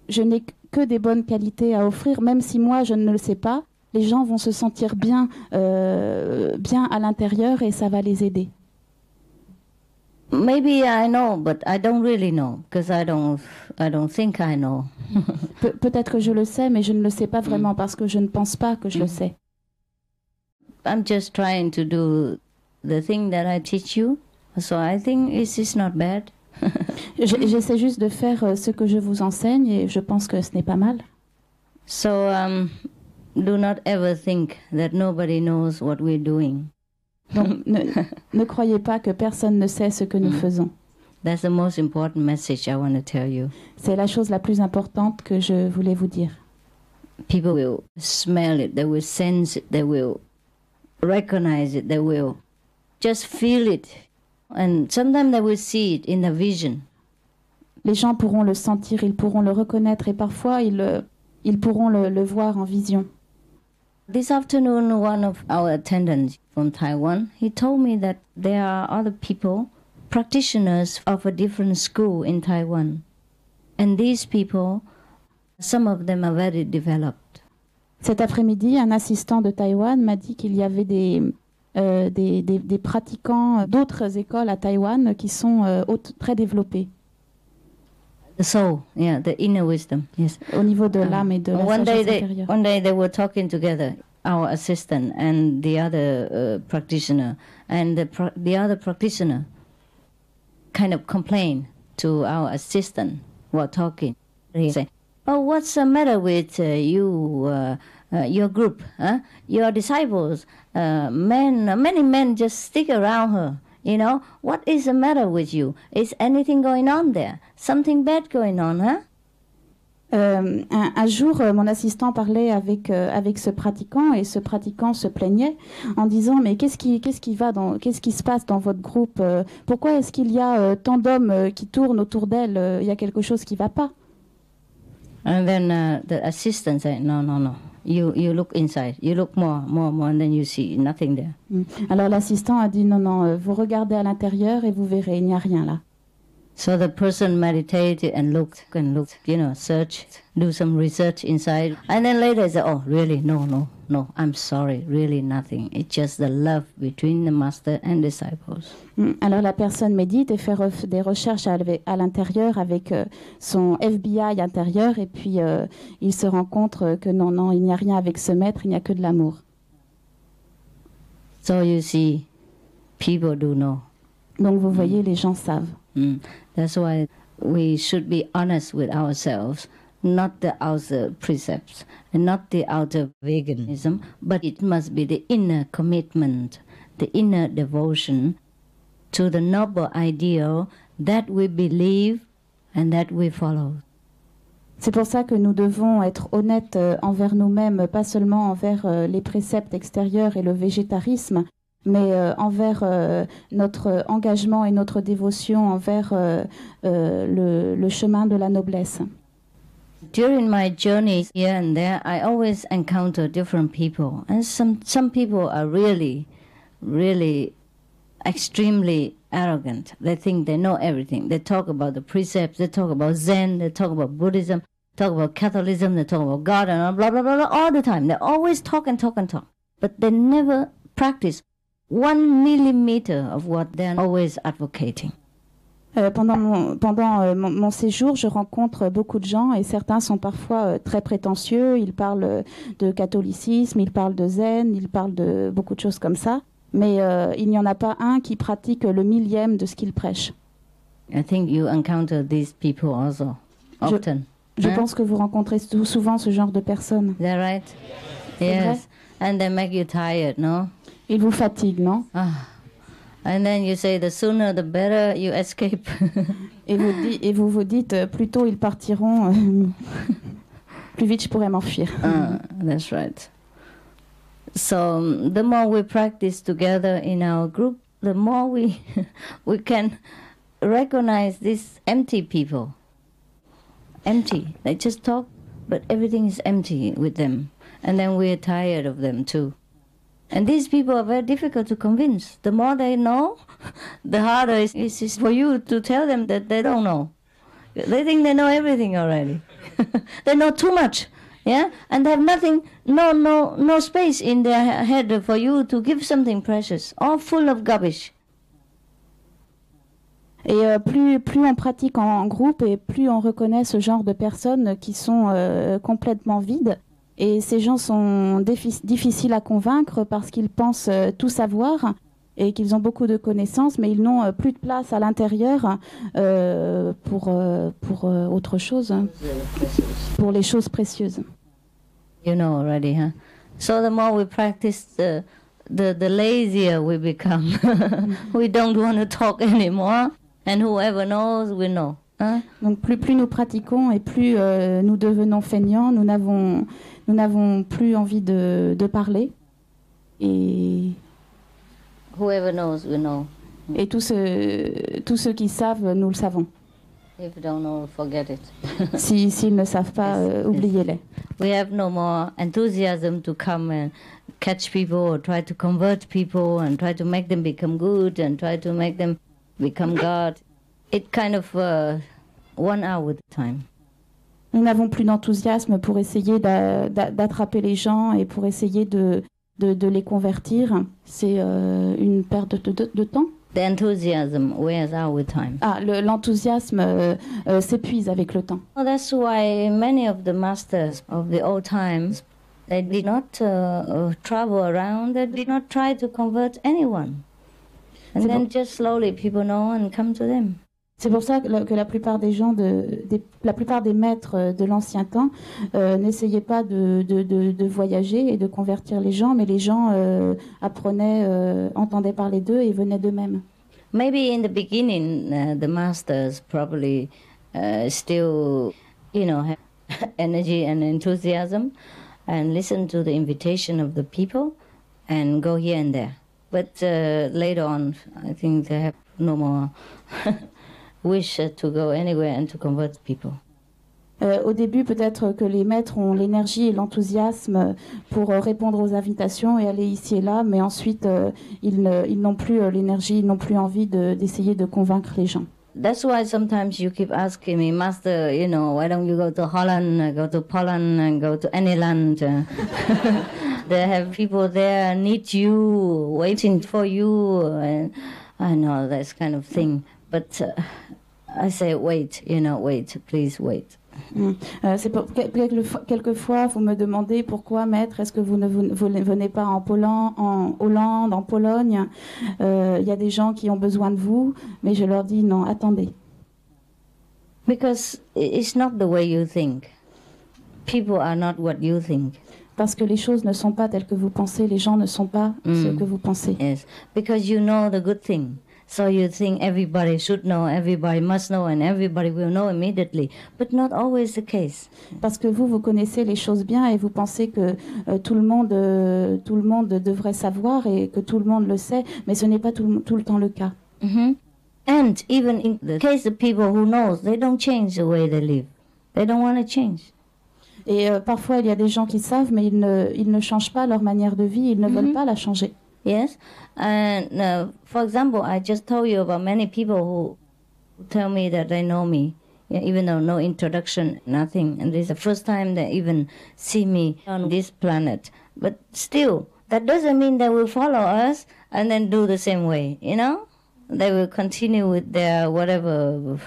Je n'ai que des bonnes qualités à offrir, même si moi je ne le sais pas. Les gens vont se sentir bien à l'intérieur et ça va les aider. Maybe I know, but I don't really know, because I don't think I know. Peut-être que je le sais, mais je ne le sais pas vraiment parce que je ne pense pas que je le sais. I'm just trying to do the thing that I teach you, so I think it's not bad. J'essaie juste de faire ce que je vous enseigne et je pense que ce n'est pas mal. So do not ever think that nobody knows what we're doing. Donc, ne croyez pas que personne ne sait ce que nous faisons. That's the most important message I want to tell you. C'est la chose la plus importante que je voulais vous dire. People will smell it, they will sense it, they will recognize it, they will just feel it. And sometimes they will see it in a vision. Les gens pourront le sentir, ils pourront le reconnaître et parfois ils pourront le voir en vision. This afternoon, one of our attendants from Taiwan, he told me that there are other people, practitioners of a different school in Taiwan. And these people, some of them are very developed. Cet après-midi, un assistant de Taïwan m'a dit qu'il y avait des des pratiquants d'autres écoles à Taïwan qui sont très développés. The soul, yeah, the inner wisdom, yes. Au niveau de l'âme et de la sagesse intérieure. One day they were talking together, our assistant and the other practitioner, and the other practitioner kind of complained to our assistant while talking. He said, "Oh, what's the matter with your group? Huh? Your disciples, many men just stick around her. You know, what is the matter with you? Is anything going on there? Something bad going on, huh?" Un jour, mon assistant parlait avec ce pratiquant et ce pratiquant se plaignait en disant mais qu'est-ce qui se passe dans votre groupe? Pourquoi est-ce qu'il y a tant d'hommes qui tournent autour d'elle? Il y a quelque chose qui ne va pas. And then the assistant said, no. You look inside. You look more, and then you see nothing there. Alors l'assistant a dit non, vous regardez à l'intérieur et vous verrez, il n'y a rien là. So the person meditated and looked, searched, do some research inside. And then later he said, oh, really? No, I'm sorry, really nothing. It's just the love between the master and disciples. Alors la personne médite et fait des recherches à l'intérieur avec son FBI intérieur et puis il se rend compte que non, il n'y a rien avec ce maître, il n'y a que de l'amour. So you see, people do know. Donc vous voyez, les gens savent. That's why we should be honest with ourselves, not the outer precepts and not the outer veganism, but it must be the inner commitment, the inner devotion to the noble ideal that we believe and that we follow. C'est pour ça que nous devons être honnêtes envers nous-mêmes, pas seulement envers les préceptes extérieurs et le végétarisme, mais envers notre engagement et notre dévotion envers le chemin de la noblesse. During my journey here and there, I always encounter different people. And some people are really, really extremely arrogant. They think they know everything. They talk about the precepts, they talk about Zen, they talk about Buddhism, talk about Catholicism, they talk about God, and blah, blah, blah, blah, all the time. They always talk and talk and talk. But they never practice 1 millimeter of what they're always advocating. Pendant mon séjour, je rencontre beaucoup de gens et certains sont parfois très prétentieux. Ils parlent de catholicisme, ils parlent de zen, ils parlent de beaucoup de choses comme ça. Mais il n'y en a pas un qui pratique le millième de ce qu'il prêche. I think you encounter these people also often. Je pense que vous rencontrez souvent ce genre de personnes. Is that right? Yes. And they make you tired, no? Ils vous fatiguent, non? And then you say the sooner the better you escape. et vous vous dites plus tôt ils partiront, plus vite je pourrais m'enfuir. That's right. So the more we practice together in our group, the more we can recognize these empty people. Empty. They just talk, but everything is empty with them. And then we're tired of them too. And these people are very difficult to convince. The more they know, the harder it is for you to tell them that they don't know. They think they know everything already. They know too much, yeah? And they have nothing, no space in their head for you to give something precious, all full of garbage. Et plus on pratique en groupe et plus on reconnaît ce genre de personnes qui sont complètement vides. Et ces gens sont difficiles à convaincre parce qu'ils pensent tout savoir et qu'ils ont beaucoup de connaissances, mais ils n'ont plus de place à l'intérieur pour autre chose, pour les choses précieuses. You know already, huh? So the more we practice, the lazier we become. We don't want to talk anymore, and whoever knows, we know. Hein? Donc plus nous pratiquons et plus nous devenons feignants, nous n'avons plus envie de parler. Et whoever knows, we know. Et tous ceux qui savent, nous le savons. If you don't know, forget it. S'ils ne savent pas, oubliez-les. We have no more enthusiasm to come and catch people or try to convert people and try to make them become good and try to make them become God. It kind of one hour at a time. Nous n'avons plus d'enthousiasme pour essayer d'attraper les gens et pour essayer de de les convertir, c'est une perte de temps. The enthusiasm wears out with time. L'enthousiasme s'épuise avec le temps. Well, that's why many of the masters of the old times, they did not travel around, they did not try to convert anyone. And then just slowly people know and come to them. C'est pour ça que la plupart des gens, la plupart des maîtres de l'ancien temps n'essayaient pas de voyager et de convertir les gens, mais les gens apprenaient, entendaient parler d'eux et venaient d'eux-mêmes. Maybe in the beginning, the masters probably still, have energy and enthusiasm and listen to the invitation of the people and go here and there. But later on, I think they have no more wish to go anywhere and to convert people. Au début, peut-être que les maîtres ont l'énergie et l'enthousiasme pour répondre aux invitations et aller ici et là, mais ensuite, ils n'ont plus l'énergie, ils n'ont plus envie d'essayer de convaincre les gens. That's why sometimes you keep asking me, Master, why don't you go to Holland, go to Poland, and go to any land? They have people there need you, waiting for you, and I know that kind of thing. But I say, wait, wait, please wait. C'est quelquefois, vous me demandez pourquoi, maître, est-ce que vous ne venez pas en Hollande, en Pologne? Il y a des gens qui ont besoin de vous, mais je leur dis non, attendez. Because it's not the way you think. People are not what you think. Parce que les choses ne sont pas telles que vous pensez, les gens ne sont pas ce que vous pensez. Yes, because you know the good thing. So you think everybody should know, everybody must know, and everybody will know immediately. But not always the case. Parce que vous connaissez les choses bien et vous pensez que tout le monde devrait savoir et que tout le monde le sait, mais ce n'est pas tout le temps le cas. Mm-hmm. And even in the case of people who knows, they don't change the way they live. They don't want to change. Et parfois, il y a des gens qui savent, mais ils ne changent pas leur manière de vie, ils ne veulent pas la changer. Yes, and for example, I just told you about many people who tell me that they know me, even though no introduction, nothing. And this is the first time they even see me on this planet. But still, that doesn't mean they will follow us and then do the same way, They will continue with their whatever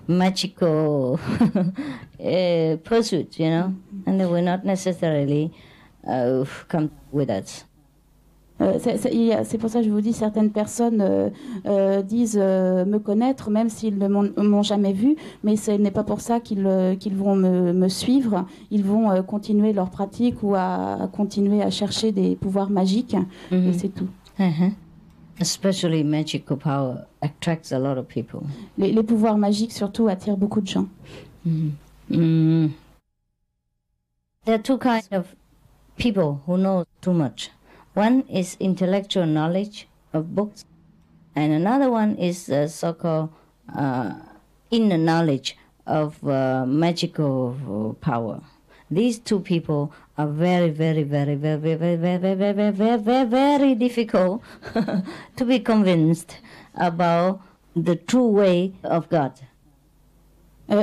magical pursuits, and they will not necessarily come with us. C'est pour ça que je vous dis, certaines personnes disent me connaître, même s'ils ne m'ont jamais vu, mais ce n'est pas pour ça qu'ils vont me suivre. Ils vont continuer leur pratique ou à continuer à chercher des pouvoirs magiques, et c'est tout. Especially magical power attracts a lot of people. Les pouvoirs magiques surtout attirent beaucoup de gens. There are two kinds of people who know too much. One is intellectual knowledge of books, and another one is so-called inner knowledge of magical power. These two people are very, very, very, very, very, very, very, very, very, very, very difficult to be convinced about the true way of God.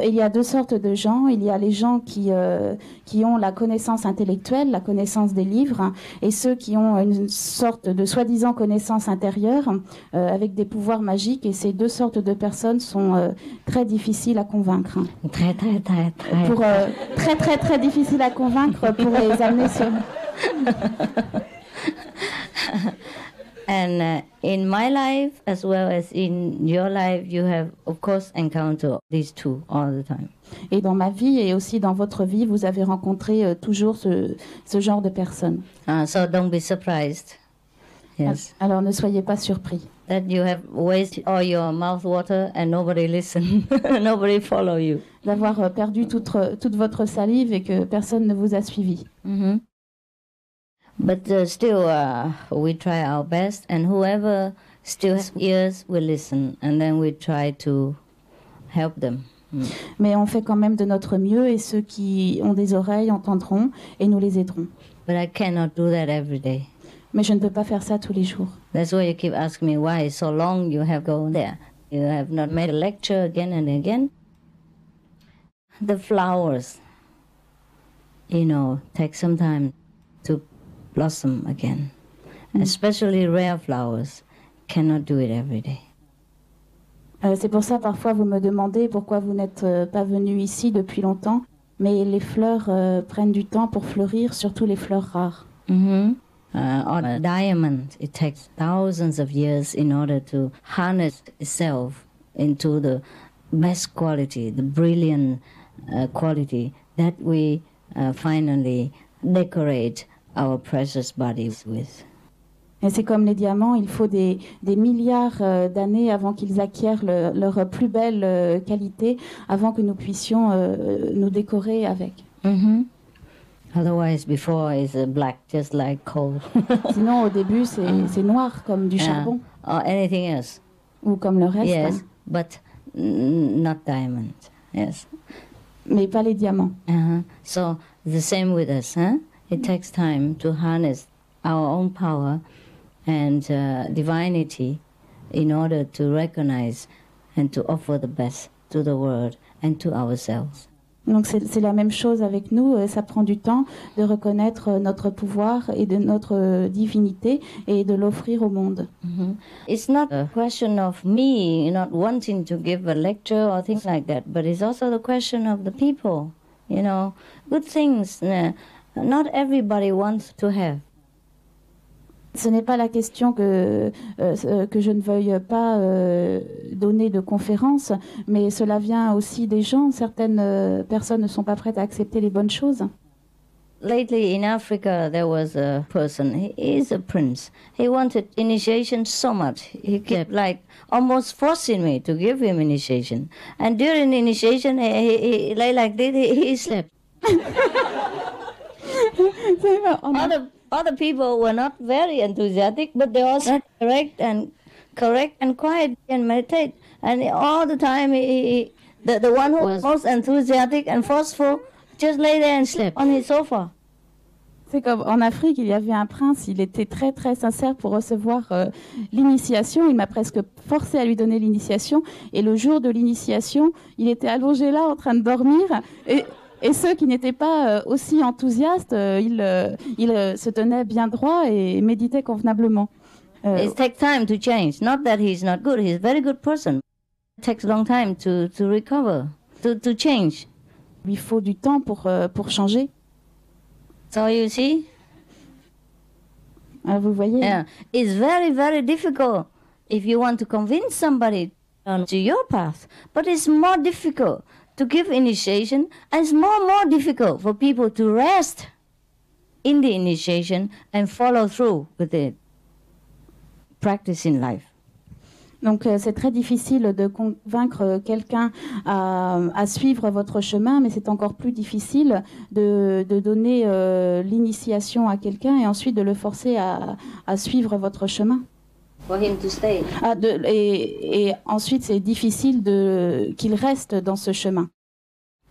Il y a deux sortes de gens. Il y a les gens qui ont la connaissance intellectuelle, la connaissance des livres, et ceux qui ont une sorte de soi-disant connaissance intérieure avec des pouvoirs magiques. Et ces deux sortes de personnes sont très difficiles à convaincre. Très difficiles à convaincre pour les amener sur... And in my life, as well as in your life, you have, of course, encountered these two all the time. Et dans ma vie et aussi dans votre vie, vous avez rencontré toujours ce genre de personnes. So don't be surprised. Yes. Alors ne soyez pas surpris. That you have wasted all your mouth water and nobody listen, nobody follow you. D'avoir perdu toute votre salive et que personne ne vous a suivi. Mm-hmm. But still, we try our best, and whoever still has ears will listen, and then we try to help them. Mais on fait quand même de notre mieux, et ceux qui ont des oreilles entendront, et nous les aiderons. But I cannot do that every day. Mais je ne peux pas faire ça tous les jours. That's why you keep asking me why so long you have gone there. You have not made a lecture again and again. The flowers, take some time to blossom again. Especially rare flowers cannot do it every day. C'est pour ça, parfois, vous me demandez pourquoi vous n'êtes pas venu ici depuis longtemps, mais les fleurs prennent du temps pour fleurir, surtout les fleurs rares. On a diamond, it takes thousands of years in order to harness itself into the best quality, the brilliant quality that we finally decorate our precious bodies with. Et c'est comme les diamants, il faut des milliards d'années avant qu'ils acquièrent leur plus belle qualité, avant que nous puissions nous décorer avec. Otherwise, before is black, just like coal. Sinon, au début, c'est noir comme du charbon. Or anything else. Ou comme le reste. Yes, but not diamond. Yes. Mais pas les diamants. So the same with us, huh? It takes time to harness our own power and divinity in order to recognize and to offer the best to the world and to ourselves. Donc c'est la même chose avec nous, ça prend du temps de reconnaître notre pouvoir et de notre divinité et de l'offrir au monde. It's not a question of me not wanting to give a lecture or things like that, but it's also the question of the people, you know, good things not everybody wants to have. Ce n'est pas la question que je ne veuille pas donner de conférences, mais cela vient aussi des gens. Certaines personnes ne sont pas prêtes à accepter les bonnes choses. Lately in Africa there was a person, he is a prince. He wanted initiation so much. He kept like almost forcing me to give him initiation. And during initiation he like this, he slept. Other people were not very enthusiastic, but they also correct and quiet and meditate. And all the time, the one who was most enthusiastic and forceful just lay there and slept on his sofa. C'est comme en Afrique, il y avait un prince, il était très très sincère pour recevoir l'initiation. Il m'a presque forcé à lui donner l'initiation. Et le jour de l'initiation, il était allongé là en train de dormir. Et ceux qui n'étaient pas aussi enthousiastes, ils se tenaient bien droit et méditaient convenablement. It takes time to change. Not that he's not good. He's a very good person. It takes a long time to recover, to change. Il faut du temps pour changer. So you see? Vous voyez? Yeah. It's very, very difficult if you want to convince somebody to your path. But it's more difficult to give initiation, and it's more difficult for people to rest in the initiation and follow through with it. Practice in life. Donc c'est très difficile de convaincre quelqu'un à suivre votre chemin, mais c'est encore plus difficile de donner l'initiation à quelqu'un et ensuite de le forcer à suivre votre chemin. For him to stay. Et ensuite c'est difficile qu'il reste dans ce chemin.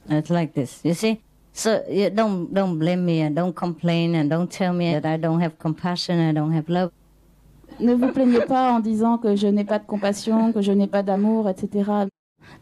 It's like this, you see. So don't blame me and don't complain and don't tell me that I don't have compassion, I don't have love. Ne vous plaignez pas en disant que je n'ai pas de compassion, que je n'ai pas d'amour, etc.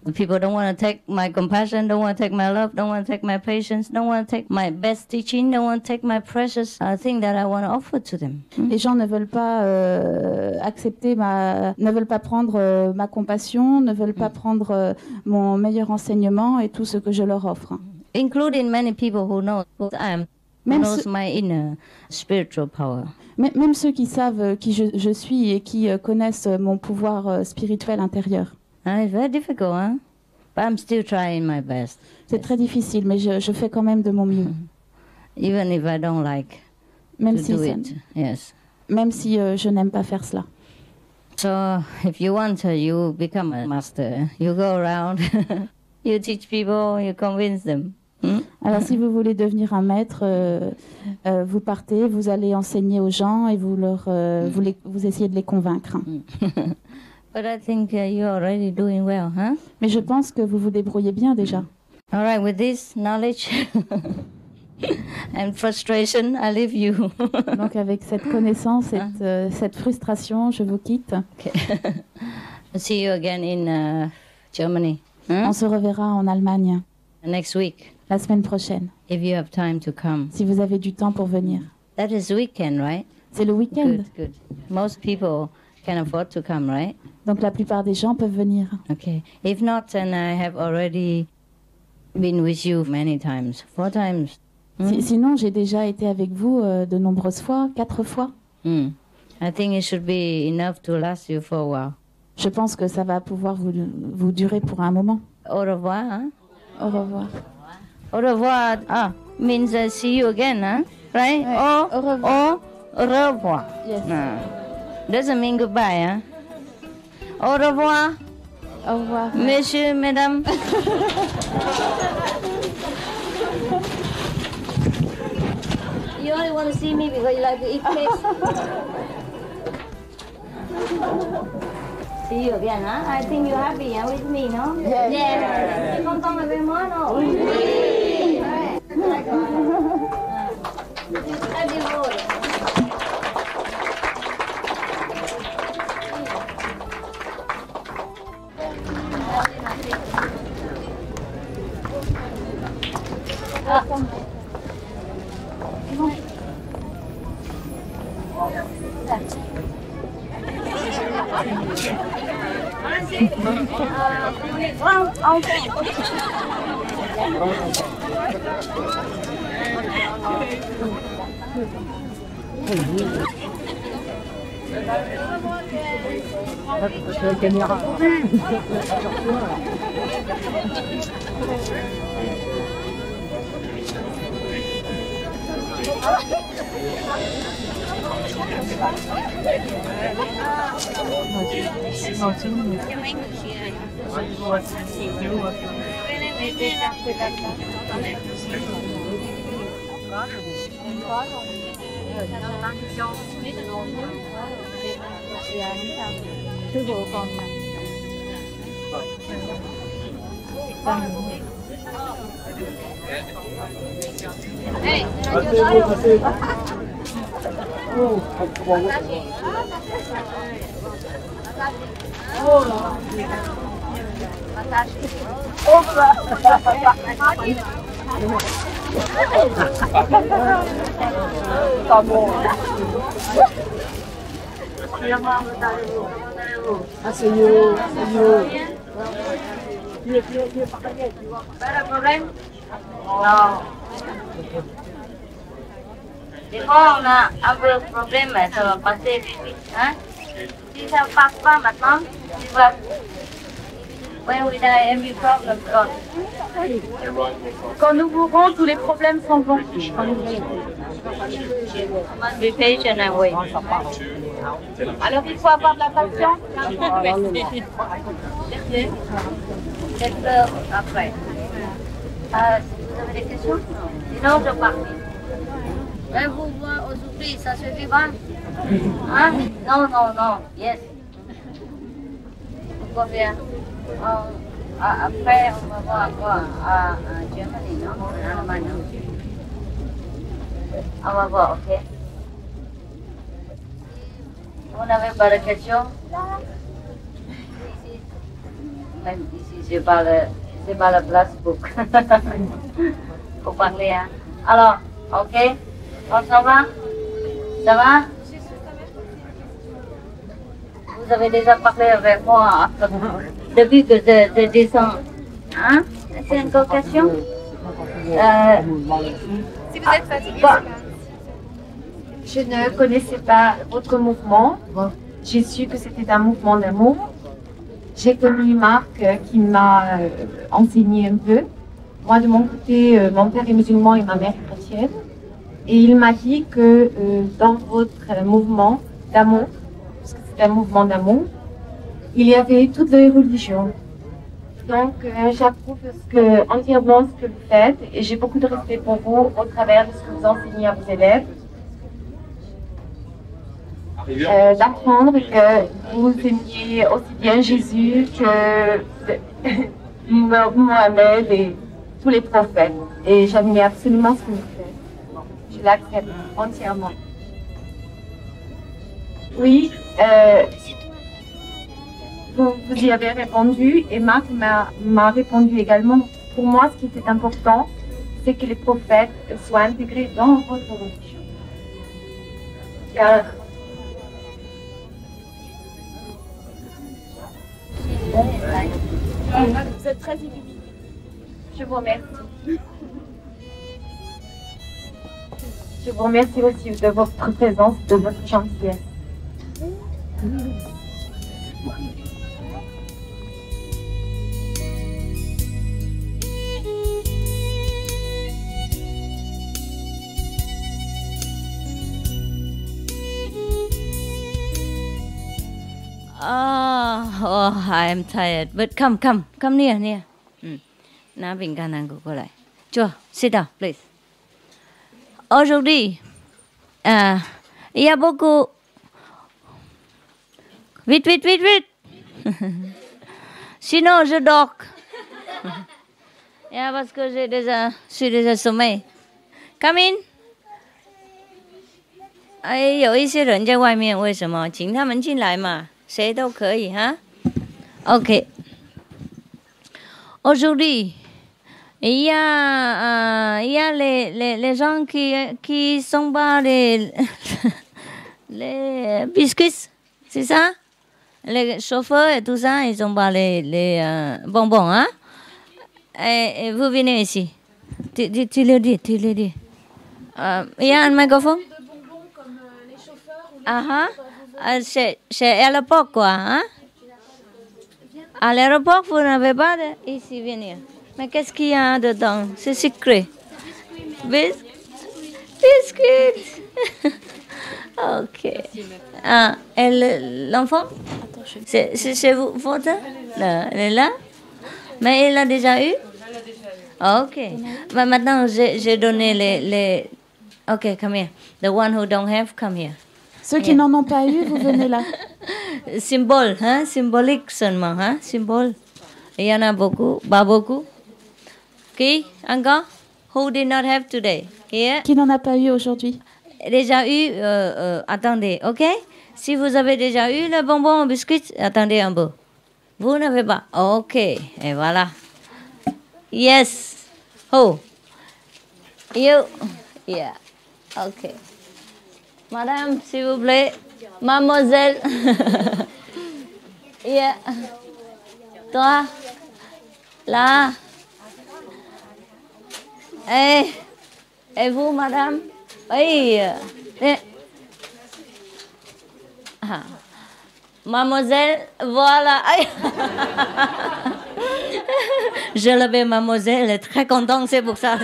The people don't want to take my compassion, don't want to take my love, don't want to take my patience, don't want to take my best teaching, don't want to take my precious thing that I want to offer to them. Les gens ne veulent pas ne veulent pas prendre ma compassion, ne veulent pas prendre mon meilleur enseignement et tout ce que je leur offre. Including many people who know who I am. Knows my inner spiritual power. Même ceux qui savent qui je suis et qui connaissent mon pouvoir spirituel intérieur. It's very difficult, huh? But I'm still trying my best. C'est très difficile, mais je fais quand même de mon mieux. Even if I don't like to do it. Yes. Même si je n'aime pas faire cela. So if you want to, you become a master. You go around, you teach people, you convince them. Alors si vous voulez devenir un maître, vous partez, vous allez enseigner aux gens et vous essayez de les convaincre. But I think you're already doing well, huh? Mais je pense que vous vous débrouillez bien déjà. All right, with this knowledge and frustration, I leave you. Donc avec cette connaissance et cette frustration, je vous quitte. Okay. See you again in Germany. On se reverra en Allemagne. Next week. La semaine prochaine. If you have time to come. Si vous avez du temps pour venir. That is weekend, right? C'est le week-end. Good, good. Most people can afford to come, right? Donc la plupart des gens peuvent venir. Okay. If not, then I have already been with you many times, 4 times. Sinon, j'ai déjà été avec vous de nombreuses fois, 4 fois. I think it should be enough to last you for a while. Je pense que ça va pouvoir vous durer pour un moment. Au revoir, hein? Au revoir. Au revoir means see you again, huh? Right? Ouais. Au revoir. Au revoir. Yes. Doesn't mean goodbye, huh? Au revoir. Au revoir. Messieurs, mesdames. You only want to see me because you like to eat cake. See you again, huh? I think you're happy with me, no? Yes. Yes. Content avec moi, no? Oui. Non. Des fois, on a un peu de problème, mais ça va passer vite. Hein? Si ça ne passe pas maintenant, tu vas. When we die, every problem gone. Quand nous mourrons, tous les problèmes s'en vont. Must be patient and wait. Alors il faut avoir de la patience. Après. Vous avez des questions? Sinon, je pars. Vous voir aujourd'hui, ça suffit pas? Hein? Non, non, non. Yes. Pourquoi bien? Après, on va voir quoi? À Germany, non? En Allemagne, non? On va voir, ok? Vous n'avez pas de questions? Même ici, c'est pas la place pour parler. Hein? Alors, ok? On s'en va? Ça va? Vous avez déjà parlé avec moi depuis que je descends. Hein? C'est une question? Si vous êtes fatigué, je ne connaissais pas votre mouvement. J'ai su que c'était un mouvement d'amour. J'ai connu Marc qui m'a enseigné un peu. Moi, de mon côté, mon père est musulman et ma mère est chrétienne. Et il m'a dit que dans votre mouvement d'amour, parce que c'est un mouvement d'amour, il y avait toutes les religions. Donc, j'approuve entièrement ce que vous faites et j'ai beaucoup de respect pour vous au travers de ce que vous enseignez à vos élèves. D'apprendre que vous aimiez aussi bien Jésus que Mohamed et tous les prophètes. Et j'admire absolument ce que vous faites. Je l'accepte entièrement. Oui, vous y avez répondu et Marc m'a répondu également. Pour moi, ce qui était important, c'est que les prophètes soient intégrés dans votre religion. cœur. Vous êtes très illuminé. Je vous remercie. Je vous remercie aussi de votre présence, de votre gentillesse. Oh, I am tired. But come near. Na bình ca nàng của cô lại. Chưa, sit down, please. Aujourd'hui, il y a beaucoup. Vite. Sinon, je dors. Yeah, parce que je suis déjà sommeil. Come in. 哎，有一些人在外面，为什么？请他们进来嘛，谁都可以哈。OK. Aujourd'hui, il y a les gens qui sont pas les biscuits, c'est ça? Les chauffeurs et tout ça, ils sont pas les bonbons, hein? Et vous venez ici. Tu le dis. Il y a un microphone? Chez l'aéroport, quoi, hein? À l'aéroport, vous n'avez pas de... Ici, venir. Mais qu'est-ce qu'il y a dedans? C'est secret. Biscuits. Ok. Et l'enfant? C'est vous, votre? Elle est là? Mais elle l'a déjà eu? Ok. Mais maintenant, j'ai donné les... Ok, come here. The one who don't have, come here. Ceux qui n'en ont pas eu, vous venez là. Symbole, hein? Symbolique seulement, hein? Symbole. Il y en a beaucoup, pas beaucoup. Qui? Encore? Who did not have today? Here? Qui n'en a pas eu aujourd'hui? Déjà eu, attendez, ok? Si vous avez déjà eu le bonbon au biscuit, attendez un peu. Vous n'avez pas? Ok, et voilà. Yes. Who? You? Yeah. Ok. Madame, s'il vous plaît. Mademoiselle. Yeah. Toi. Là. Et vous, madame? Oui. Mademoiselle, voilà. Je l'avais, mademoiselle, elle est très contente, c'est pour ça.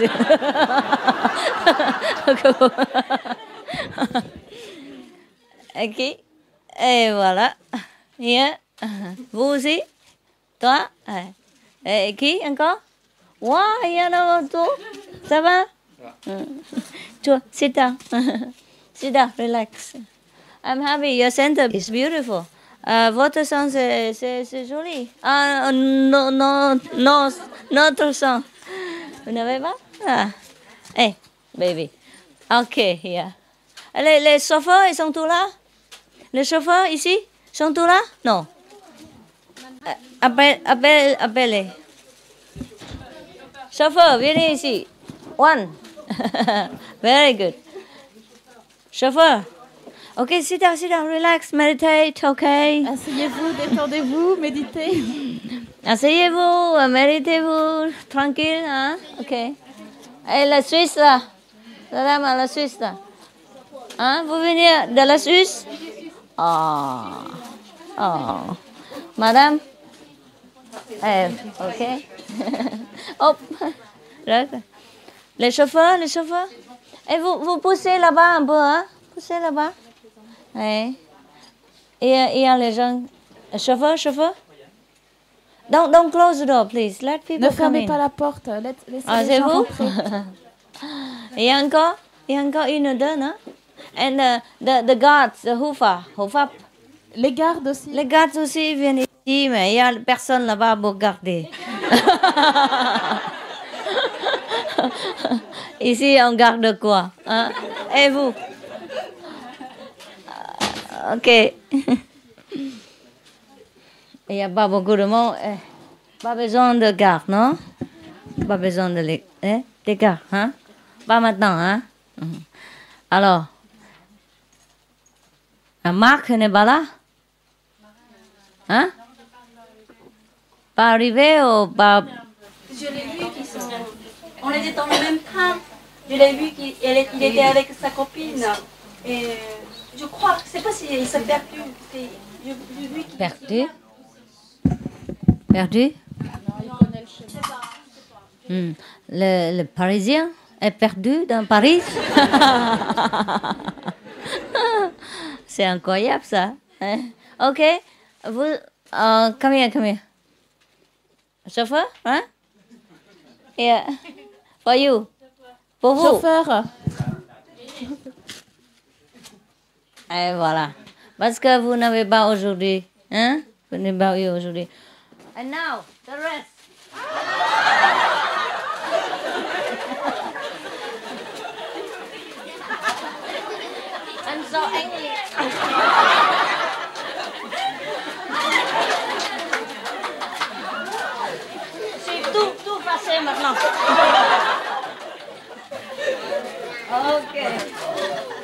Ok. Et voilà. Yeah. Vous aussi? Toi? Et qui encore? Wow, il y en a autour. Ça va? Sure, sit down. Sit down, relax. I'm happy. Your center is beautiful. Votre son, c'est joli. Non, notre son. Vous n'avez pas? Hey, baby. Ok, yeah. Les chauffeurs, ils sont tous là? Les chauffeurs ici, sont tous là? Non. Appelez. Chauffeur, venez ici. One. Very good. Chauffeur. Ok, sit down, relax, meditate, ok. Asseyez-vous, détendez-vous, méditez. Asseyez-vous, méditez-vous, tranquille, hein? Ok. Et la Suisse, là? La dame à la Suisse, là? Hein? Vous venez de la Suisse? Oh. Madame? Ok. Hop. Les chauffeurs? Et vous poussez là-bas un peu, hein? Poussez là-bas. Ouais. Il y a les gens. Chauffeur? Don't close the door, please. Let people Ne come fermez in. pas la porte. Laissez les C'est gens vous? rentrer. Il y a encore une ou deux, non? And the guards, the hoofa. Les gardes aussi. Les gardes aussi viennent ici, mais il n'y a personne là-bas pour garder. Ici, on garde quoi? Hein? Et vous? Ok. Il n'y a pas beaucoup de monde. Pas besoin de garde, non? Pas besoin de des gardes, hein? Pas maintenant, hein? Alors, Marc n'est pas là? Hein? Pas arrivé ou pas? Je l'ai vu qu'ils sont... On était dans le même train. Je l'ai vu qu'il était avec sa copine. Et je crois, je ne sais pas s'il s'est perdu. Perdu? Perdu? Le Parisien est perdu dans Paris? C'est incroyable ça. Ok, vous, come here. Chauffeur, hein? Yeah. For you. Pour vous. Chauffeur. Et voilà. Parce que vous n'avez pas aujourd'hui. Hein? Vous n'avez pas eu aujourd'hui. And now, the rest. I'm so angry. Je suis tout passé maintenant. Ok.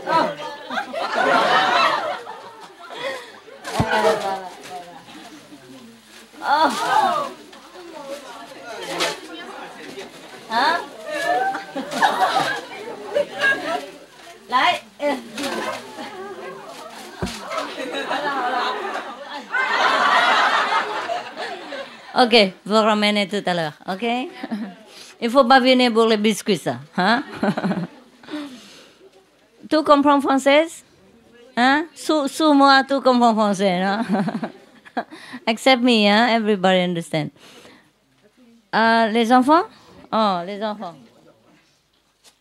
Oh. Voilà. Oh. Hả? Lại. Ok, vous ramenez tout à l'heure, ok? Il faut pas venir pour les biscuits, ça. Hein? Tu comprends français? Hein? Sous moi, tu comprends français, non? Except me, hein? Everybody understand. Les enfants? Oh, les enfants.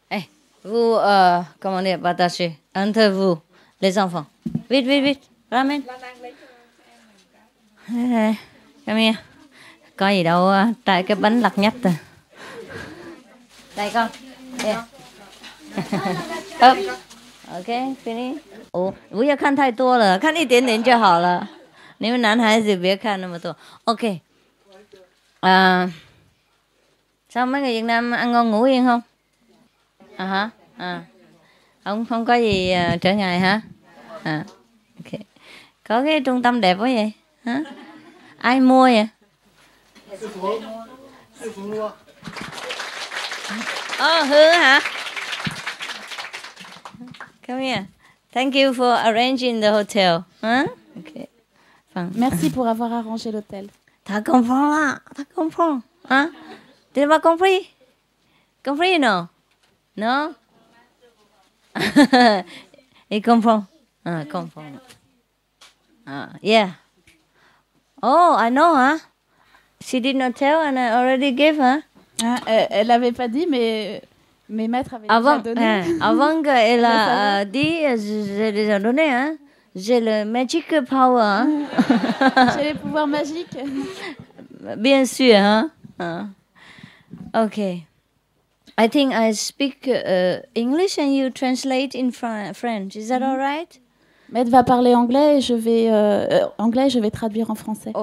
Eh, vous, comment dire, partagez entre vous, les enfants. Vite, ramène. Come here. Có gì đâu, tại cái bánh lặt nhách à. Đây con. Yeah. OK, finish. 不要看太多了，看一点点就好了。你们男孩子别看那么多。OK. Sao mấy người Việt Nam ăn ngon ngủ yên không? Hả? Không có gì trở ngại hả? OK. Có cái trung tâm đẹp quá vậy? Hả? Ai mua vậy? Hương hả? Come here. Thank you for arranging the hotel. Hein? Okay. Enfin. Merci pour avoir arrangé l'hôtel. T'as compris là? T'as compris? Hein? Tu n'as pas compris? Compris non? Non? Il comprend. Comprend. Yeah. Oh, I know, huh? She did not tell and I already gave her. Elle n'avait pas dit, mais mes maîtres avaient déjà donné. Avant qu'elle a dit, j'ai déjà donné. Hein? J'ai le magic power. Hein? J'ai les pouvoirs magiques. Bien sûr. Hein? Okay. I think I speak English and you translate in French. Is that all right? Maître va parler anglais et je vais traduire en français.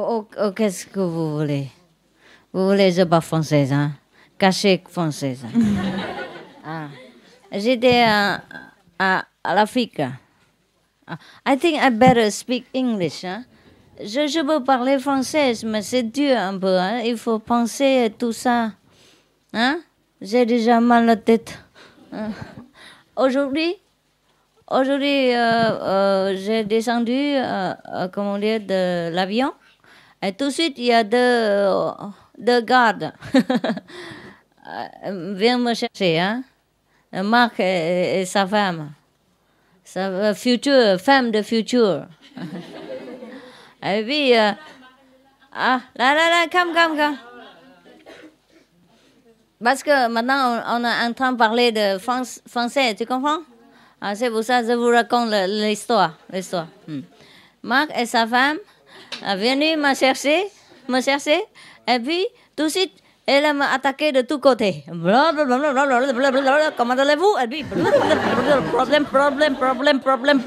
Qu'est-ce que vous voulez? Vous voulez je parle française, hein? Caché française. J'étais à l'Afrique. I think I better speak English. Hein? Je peux parler français, mais c'est dur un peu. Hein? Il faut penser tout ça. Hein? J'ai déjà mal à la tête. Aujourd'hui, j'ai descendu comment dire, de l'avion. Et tout de suite, il y a deux gardes. Viens me chercher. Hein? Marc et sa femme. Sa future, femme de futur. Et puis, là, come. Parce que maintenant, on est en train de parler de français, tu comprends? C'est pour ça que je vous raconte l'histoire. Marc et sa femme sont venus me chercher, et puis, tout de suite, elle m'a attaqué de tous côtés. Comment allez-vous? Et puis, problème.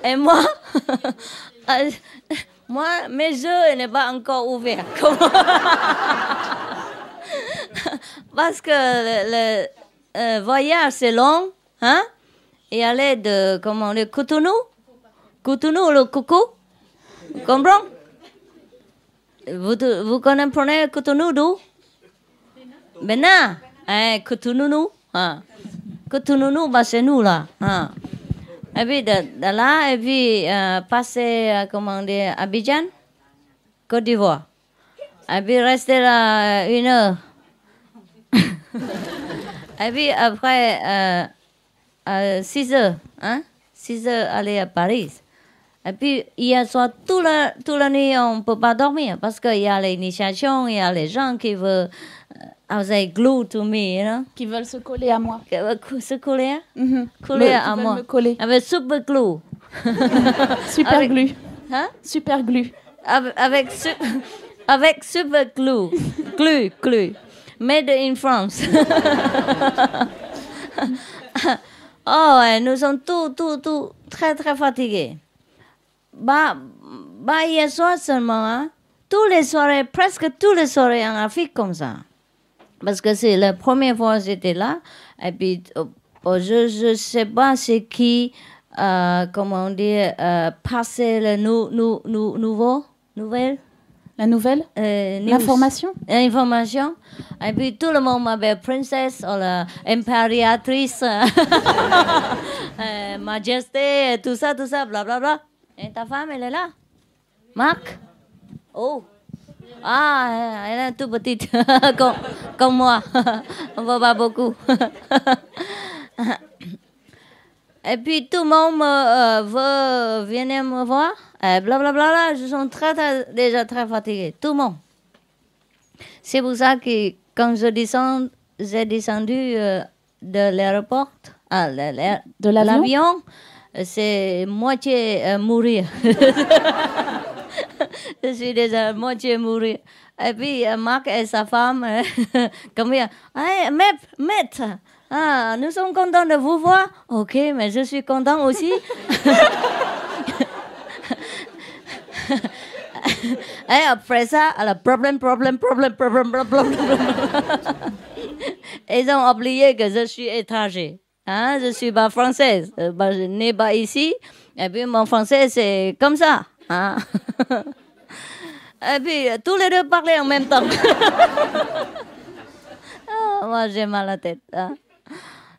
Et moi, mes yeux n'est pas encore ouverts. Parce que le voyage c'est long, hein? et aller de, comment dire, Cotonou. Cotonou, le coco. Vous comprenez? Vous comprenez Cotonou d'où? Bénin. Cotonou. Cotonou, bah, c'est nous là. Et puis de là, et puis passer, comment dire, Abidjan, Côte d'Ivoire. Et puis rester là 1 heure. Et puis après 6 heures, 6 heures aller à Paris. Et puis hier soir, toute la nuit, on ne peut pas dormir parce qu'il y a l'initiation, il y a les gens qui veulent, I was like glue to me, you know? Qui veulent se coller à moi. Se coller? Coller à moi. Me coller. Avec super glue. Super glue. Super glue. Avec super glue. Glue. Made in France. Oh, ouais, nous sommes tous très fatigués. Bah, hier soir seulement, presque tous les soirées en Afrique comme ça. Parce que c'est la première fois que j'étais là. Et puis, je ne sais pas c'est qui, comment dire, passer le nouvelle. La nouvelle? L'information? L'information. Et puis tout le monde m'appelle princesse ou l'impératrice, majesté, tout ça, blablabla. Et ta femme, elle est là? Marc? Oh! Ah, elle est toute petite, comme moi. On ne voit pas beaucoup. Et puis tout le monde veut venir me voir. Blablabla, je suis déjà très fatiguée. Tout le monde. C'est pour ça que quand j'ai descendu de l'aéroport, de l'avion, c'est moitié mourir. Je suis déjà moitié mourir. Et puis Marc et sa femme, comme il hey, maître, nous sommes contents de vous voir. Ok, mais je suis content aussi. Et après ça, problème. Ils ont oublié que je suis étranger. Je ne suis pas française. Je n'ai pas ici. Et puis mon français, c'est comme ça. Et puis tous les deux parlaient en même temps. Moi, j'ai mal à la tête.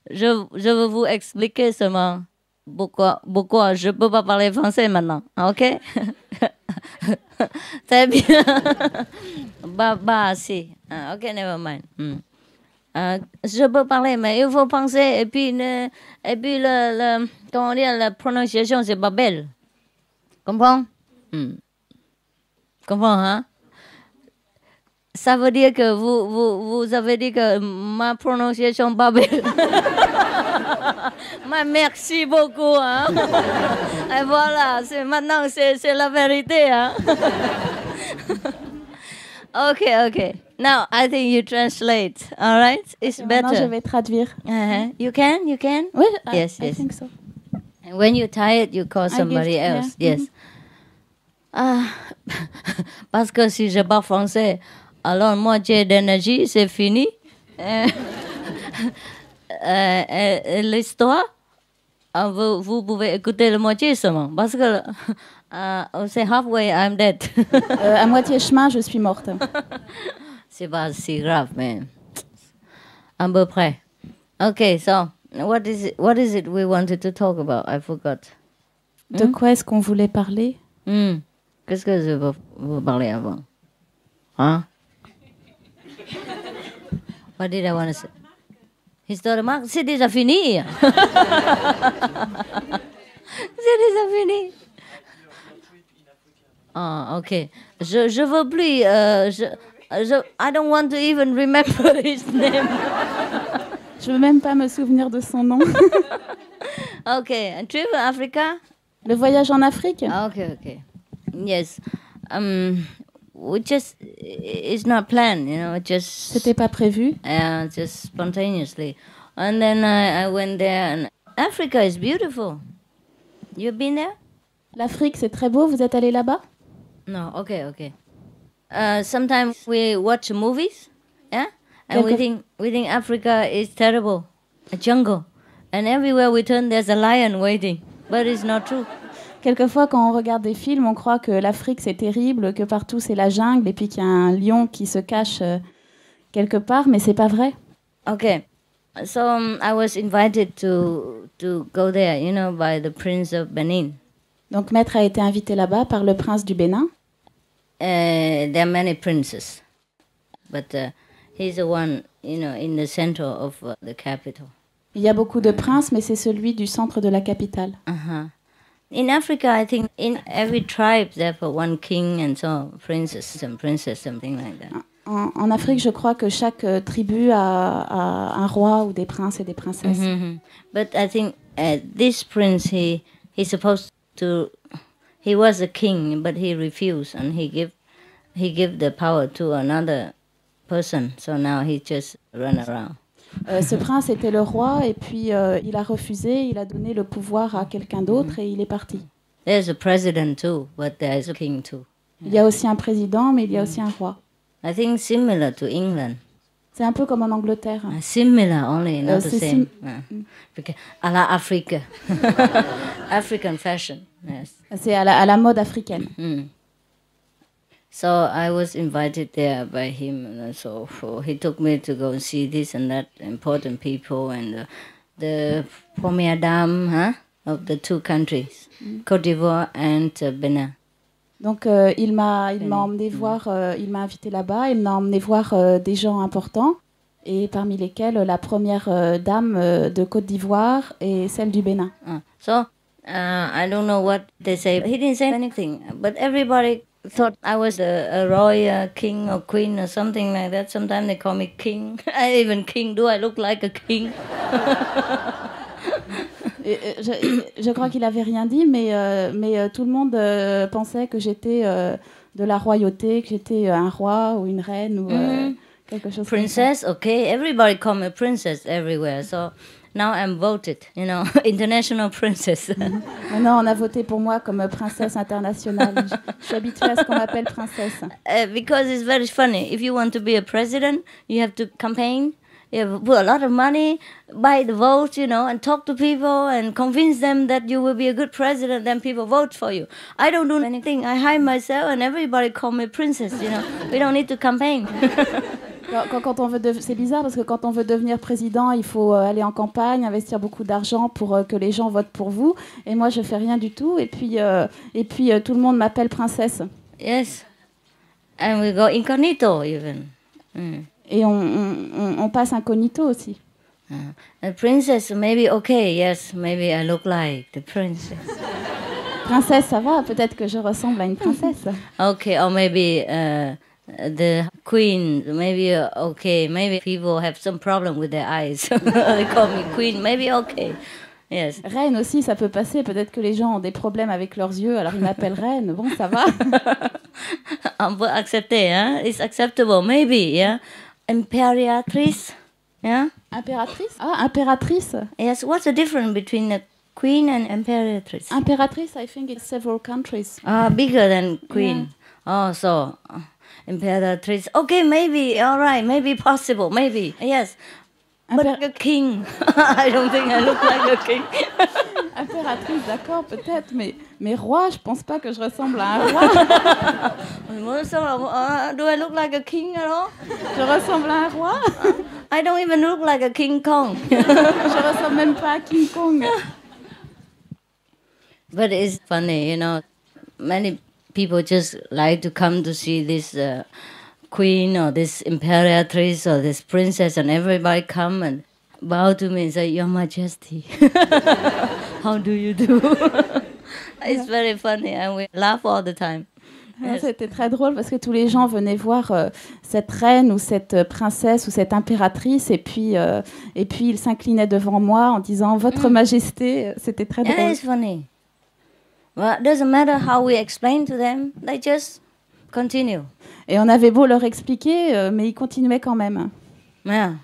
Je veux vous expliquer seulement pourquoi je ne peux pas parler français maintenant. OK? Très bien. Si. OK, never mind. Je peux parler, mais il faut penser. Et puis comment dire, la prononciation, c'est pas belle. Comprends? Comprends, hein? Ça veut dire que vous avez dit que ma prononciation pas belle. Mais merci beaucoup, hein? Et voilà, maintenant c'est la vérité, hein? Okay. Now I think you translate. All right, it's better. Maintenant, je vais traduire. You can? Oui. Yes. I think so. And when you're tired, you call somebody else. Yeah. Yes. Parce que si je parle français, alors moitié d'énergie, c'est fini. L'histoire, vous pouvez écouter la moitié seulement. Parce que c'est halfway, I'm dead. À moitié chemin, je suis morte. C'est pas si grave, mais à peu près. Okay, so what is it we wanted to talk about? I forgot. De quoi est-ce qu'on voulait parler? Qu'est-ce que je veux vous parler avant? Hein? What did I want to say? Histoire de Marc, c'est déjà fini. C'est déjà fini. Ok. Je veux plus. I don't want to even remember his name. Je veux même pas me souvenir de son nom. Ok. Un trip in Africa? Le voyage en Afrique? Ok. Yes. It's not planned, C'était pas prévu. Just spontaneously. And then I went there, and Africa is beautiful. You've been there? L'Afrique, c'est très beau. Vous êtes allé là-bas? No, okay. Sometimes we watch movies, yeah? And we think Africa is terrible, a jungle. And everywhere we turn, there's a lion waiting. But it's not true. Quelquefois, quand on regarde des films, on croit que l'Afrique, c'est terrible, que partout, c'est la jungle, et puis qu'il y a un lion qui se cache quelque part, mais c'est pas vrai. Okay. So I was invited to go there, you know, by the Prince of Benin. Donc, Maître a été invité là-bas par le prince du Bénin. There are many princes, but he's the one, you know, in the center of the capital. Il y a beaucoup de princes, mais c'est celui du centre de la capitale. In Africa, I think in every tribe, there are one king and so princess and princess, something like that. En Afrique, je crois que chaque tribu a un roi ou des princes et des princesses. But I think this prince, he's supposed to, he was a king, but he refused, and he give the power to another person. So now he just run around. Ce prince était le roi et puis il a refusé, il a donné le pouvoir à quelqu'un d'autre et il est parti. There's a president too, but there's a king too. Il y a aussi un président, mais il y a aussi un roi. I think similar to England. C'est un peu comme en Angleterre. Similar only, not the same. À la Afrique. African fashion, yes. C'est à la mode africaine. So I was invited there by him, and so he took me to go and see this and that important people and the première dame of the two countries, Côte d'Ivoire and Benin. Donc il m'a emmené voir, il m'a invité là-bas, il m'a emmené voir des gens importants et parmi lesquels la première dame de Côte d'Ivoire et celle du Bénin. So I don't know what they say. He didn't say anything, but everybody thought I was a royal king or queen or something like that. Sometimes they call me king. Even king. Do I look like a king? Je crois qu'il avait rien dit, mais tout le monde pensait que j'étais de la royauté, que j'étais un roi ou une reine ou quelque chose princess, comme ça. Okay. Everybody call me princess everywhere. So now I'm voted, you know, international princess. Maintenant, on a voté pour moi comme princesse internationale. Je suis habituée à ce qu'on m'appelle princesse. Because it's very funny. If you want to be a president, you have to campaign. You have to put a lot of money, buy the votes, you know, and talk to people and convince them that you will be a good president. Then people vote for you. I don't do anything. I hide myself, and everybody call me princess. You know, we don't need to campaign. Quand on veut c'est bizarre parce que quand on veut devenir président, il faut aller en campagne, investir beaucoup d'argent pour que les gens votent pour vous. Et moi, je fais rien du tout. Et puis tout le monde m'appelle princesse. Yes, and we go incognito even. Et on passe incognito aussi. A princess, maybe okay. Yes, maybe I look like the princess. Princesse, ça va. Peut-être que je ressemble à une princesse. Okay, or maybe. The queen, maybe okay. Maybe people have some problem with their eyes. They call me queen. Maybe okay. Yes. Reine aussi, ça peut passer. Peut-être que les gens ont des problèmes avec leurs yeux, alors ils m'appellent reine. Bon, ça va. On peut accepter, hein? It's acceptable. Maybe, yeah. Imperatrice, yeah. Impératrice. Ah, impératrice. Yes. What's the difference between a queen and imperatrice? Impératrice, I think it's several countries. Bigger than queen. Yeah. Oh, so. Imperatrice. Okay, maybe, all right, maybe possible, maybe, yes. But a king. I don't think I look like a king. Impératrice, d'accord, peut-être, mais roi, je pense pas que je ressemble à un roi. Do I look like a king at all? Je ressemble à un roi. I don't even look like a King Kong. Je ressemble même pas à King Kong. But it's funny, you know, many people just like to come to see this queen or this imperatrice or this princess, and everybody come and bow to me and say, Your Majesty. How do you do? It's very funny and we laugh all the time. Yes. C'était très drôle parce que tous les gens venaient voir cette reine ou cette princesse ou cette impératrice et puis ils s'inclinaient devant moi en disant Votre Majesté. C'était très drôle. Yeah, it's funny. Well, it doesn't matter how we explain to them, they just continue. Et on avait beau leur expliquer, mais ils continuaient quand même. Yeah.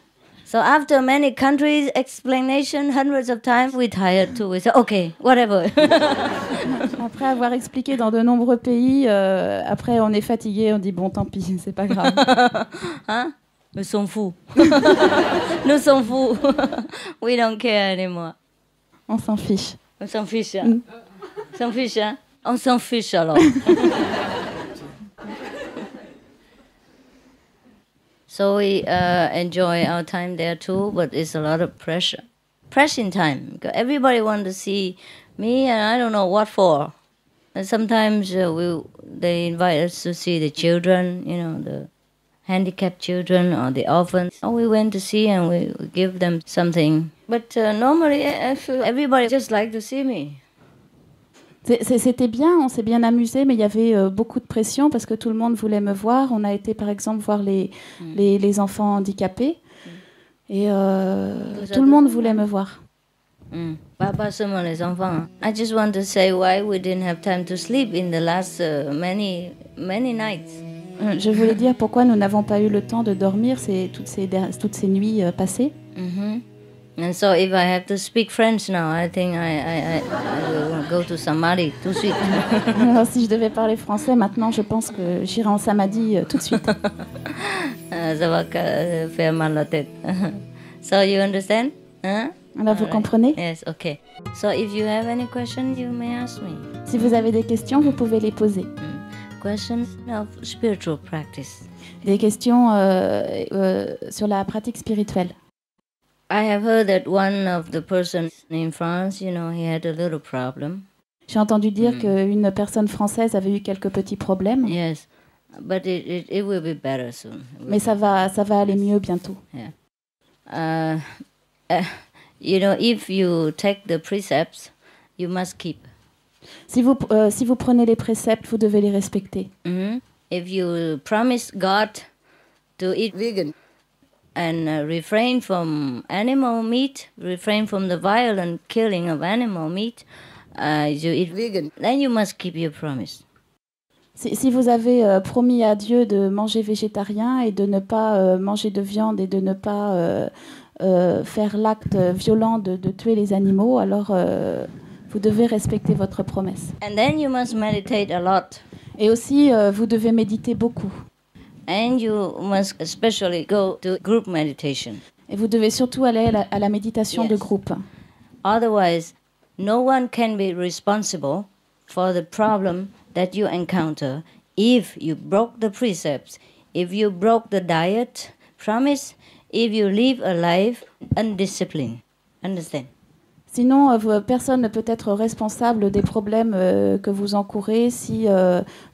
So after many countries' explanation, hundreds of times, we tired too. We say, okay, whatever. Après avoir expliqué dans de nombreux pays, après on est fatigué, on dit bon, tant pis, c'est pas grave. Huh? Nous sommes fous. Nous sommes fous. We don't care anymore. On s'en fiche. On s'en fiche. On s'en fiche, hein? On s'en fiche alors. So we enjoy our time there too, but it's a lot of pressure. Pressing time. Because everybody wants to see me, and I don't know what for. And sometimes they invite us to see the children, the handicapped children or the orphans. So we went to see and we give them something. But normally, I feel everybody just like to see me. C'était bien, on s'est bien amusé, mais il y avait beaucoup de pression parce que tout le monde voulait me voir. On a été par exemple voir les enfants handicapés et tout le monde voulait me voir. Pas seulement les enfants. I just want to say why we didn't have time to sleep in the last many nights. Je voulais dire pourquoi nous n'avons pas eu le temps de dormir toutes ces nuits passées. And so if I have to speak French now, I think I will go to Samadhi tout de suite. Alors, si je devais parler français maintenant, je pense que j'irai en Samadhi tout de suite. Ça va faire mal la tête. So you understand? Huh? Alors vous comprenez? Yes, okay. So if you have any questions, you may ask me. Si vous avez des questions, vous pouvez les poser. Questions of spiritual practice. Des questions sur la pratique spirituelle. I have heard that one of the persons in France, he had a little problem. J'ai entendu dire qu'une personne française avait eu quelques petits problèmes. Yes, but it will be better soon. Mais ça va aller mieux bientôt. Yeah. If you take the precepts, you must keep. Si vous prenez les préceptes, vous devez les respecter. If you promise God to eat vegan and refrain from animal meat, refrain from the violent killing of animal meat, you eat vegan, then you must keep your promise. Si vous avez promis à Dieu de manger végétarien et de ne pas manger de viande et de ne pas faire l'acte violent de tuer les animaux, alors vous devez respecter votre promesse. And then you must meditate a lot. Et aussi, vous devez méditer beaucoup. And you must especially go to group meditation. Et vous devez surtout aller à la méditation de groupe. Otherwise, no one can be responsible for the problem that you encounter if you broke the precepts, if you broke the diet promise, if you live a life undisciplined. Understand? Sinon, personne ne peut être responsable des problèmes que vous encourez si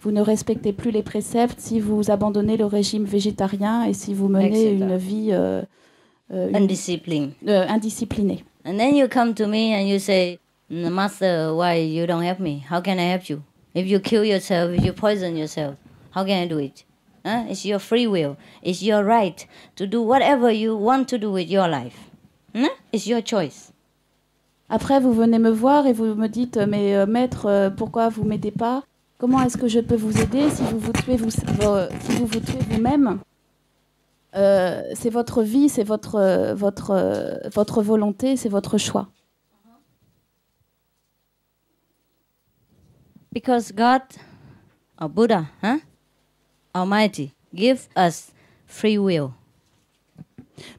vous ne respectez plus les préceptes, si vous abandonnez le régime végétarien et si vous menez une vie indisciplinée. And then you come to me and you say, Master, why you don't help me? How can I help you? If you kill yourself, if you poison yourself, how can I do it? It's your free will. It's your right to do whatever you want to do with your life. It's your choice. Après, vous venez me voir et vous me dites, mais maître, pourquoi vous m'aidez pas? Comment est-ce que je peux vous aider si vous vous tuez vous-même? C'est votre vie, c'est votre volonté, c'est votre choix. Because God, or Buddha, Almighty, gives us free will.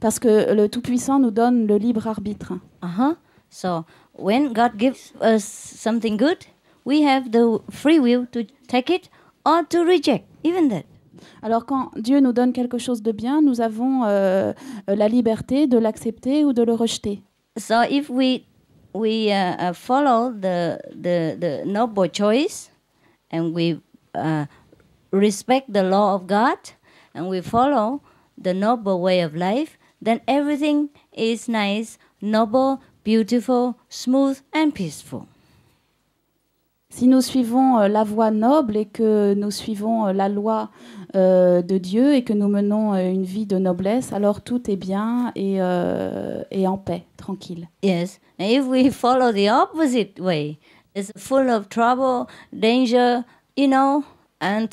Parce que le Tout-Puissant nous donne le libre arbitre. So when God gives us something good, we have the free will to take it or to reject, even that. Alors quand Dieu nous donne quelque chose de bien, nous avons la liberté de l'accepter ou de le rejeter. So if we follow the noble choice and we respect the law of God and we follow the noble way of life, then everything is nice, noble, beautiful, smooth and peaceful. Si nous suivons la voie noble et que nous suivons la loi de Dieu et que nous menons une vie de noblesse, alors tout est bien et en paix, tranquille. Yes, and if we follow the opposite way, it's full of trouble, danger, and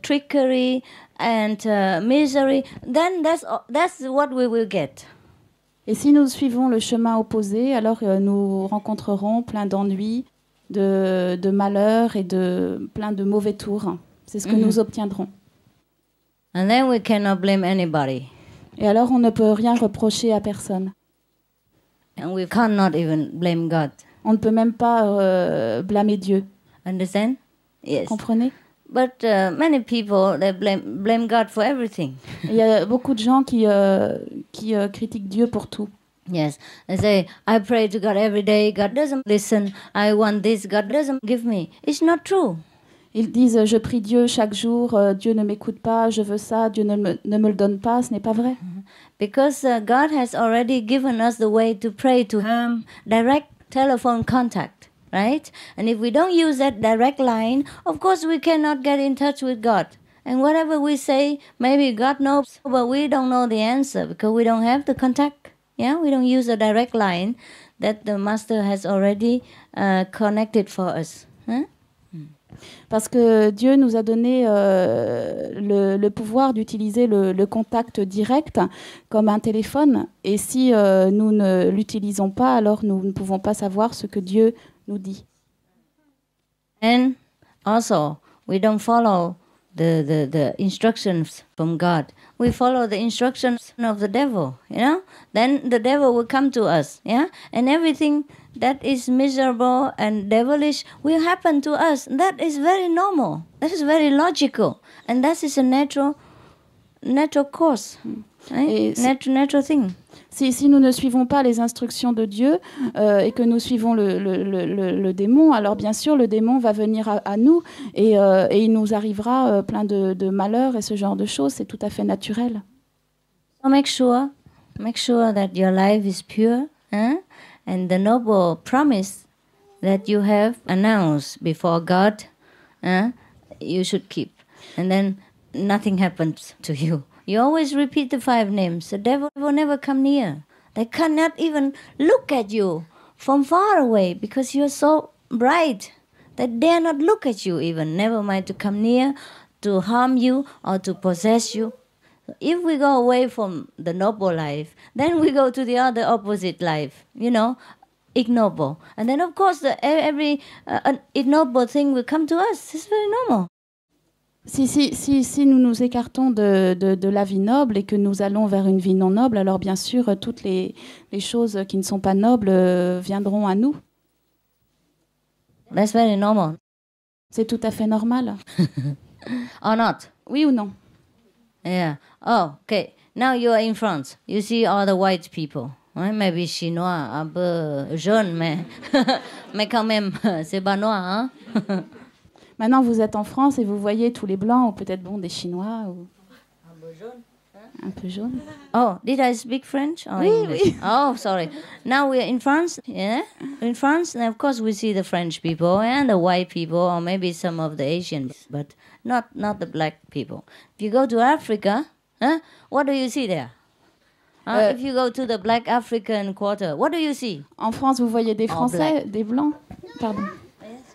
trickery and misery, then that's what we will get. Et si nous suivons le chemin opposé, alors nous rencontrerons plein d'ennuis, de malheurs et de plein de mauvais tours. C'est ce que nous obtiendrons. And then we cannot blame anybody. Et alors on ne peut rien reprocher à personne. And we cannot even blame God. On ne peut même pas blâmer Dieu. Understand? Yes. Comprenez? But many people, they blame God for everything. Il y a beaucoup de gens qui critiquent Dieu pour tout. Yes, they say, I pray to God every day, God doesn't listen, I want this, God doesn't give me. It's not true. Ils disent, je prie Dieu chaque jour, Dieu ne m'écoute pas, je veux ça, Dieu ne me le donne pas, ce n'est pas vrai. Because God has already given us the way to pray to Him, direct telephone contact, right? And if we don't use that direct line, of course we cannot get in touch with God. And whatever we say, maybe God knows, but we don't know the answer because we don't have the contact. Yeah, we don't use a direct line that the Master has already connected for us. Huh? Parce que Dieu nous a donné le pouvoir d'utiliser le contact direct comme un téléphone. Et si nous ne l'utilisons pas, alors nous ne pouvons pas savoir ce que Dieu nous dit. And also, we don't follow the instructions from God. We follow the instructions of the devil, you know? Then the devil will come to us, yeah? And everything that is miserable and devilish will happen to us. That is very normal. That is very logical. And that is a natural course, right? Natural thing. Si nous ne suivons pas les instructions de Dieu et que nous suivons le démon, alors bien sûr, le démon va venir à nous et il nous arrivera plein de malheurs et ce genre de choses. C'est tout à fait naturel. So make sure that your life is pure, and the noble promise that you have announced before God, you should keep. And then nothing happens to you. You always repeat the 5 names. The devil will never come near. They cannot even look at you from far away because you're so bright. They dare not look at you even, never mind to come near, to harm you or to possess you. If we go away from the noble life, then we go to the other opposite life, you know, ignoble. And then, of course, every ignoble thing will come to us. It's very normal. Si nous nous écartons de la vie noble et que nous allons vers une vie non noble, alors bien sûr, toutes les choses qui ne sont pas nobles viendront à nous. That's very normal. C'est tout à fait normal. Or not? Oui ou non? Yeah. Oh, okay. Now you are in France. You see all the white people. Ouais, maybe chinois, un peu jaune, mais quand même, c'est pas noir, hein? Maintenant, vous êtes en France et vous voyez tous les blancs, ou peut-être des Chinois. Ou... Un peu jaune. Un peu jaune. Oh, did I speak French or oui, English? Oui. Oh, sorry. Now we're in France, yeah? In France, and of course we see the French people and the white people, or maybe some of the Asians, but not the black people. If you go to Africa, what do you see there? If you go to the black African quarter, what do you see? En France, vous voyez des Français, des blancs. Pardon.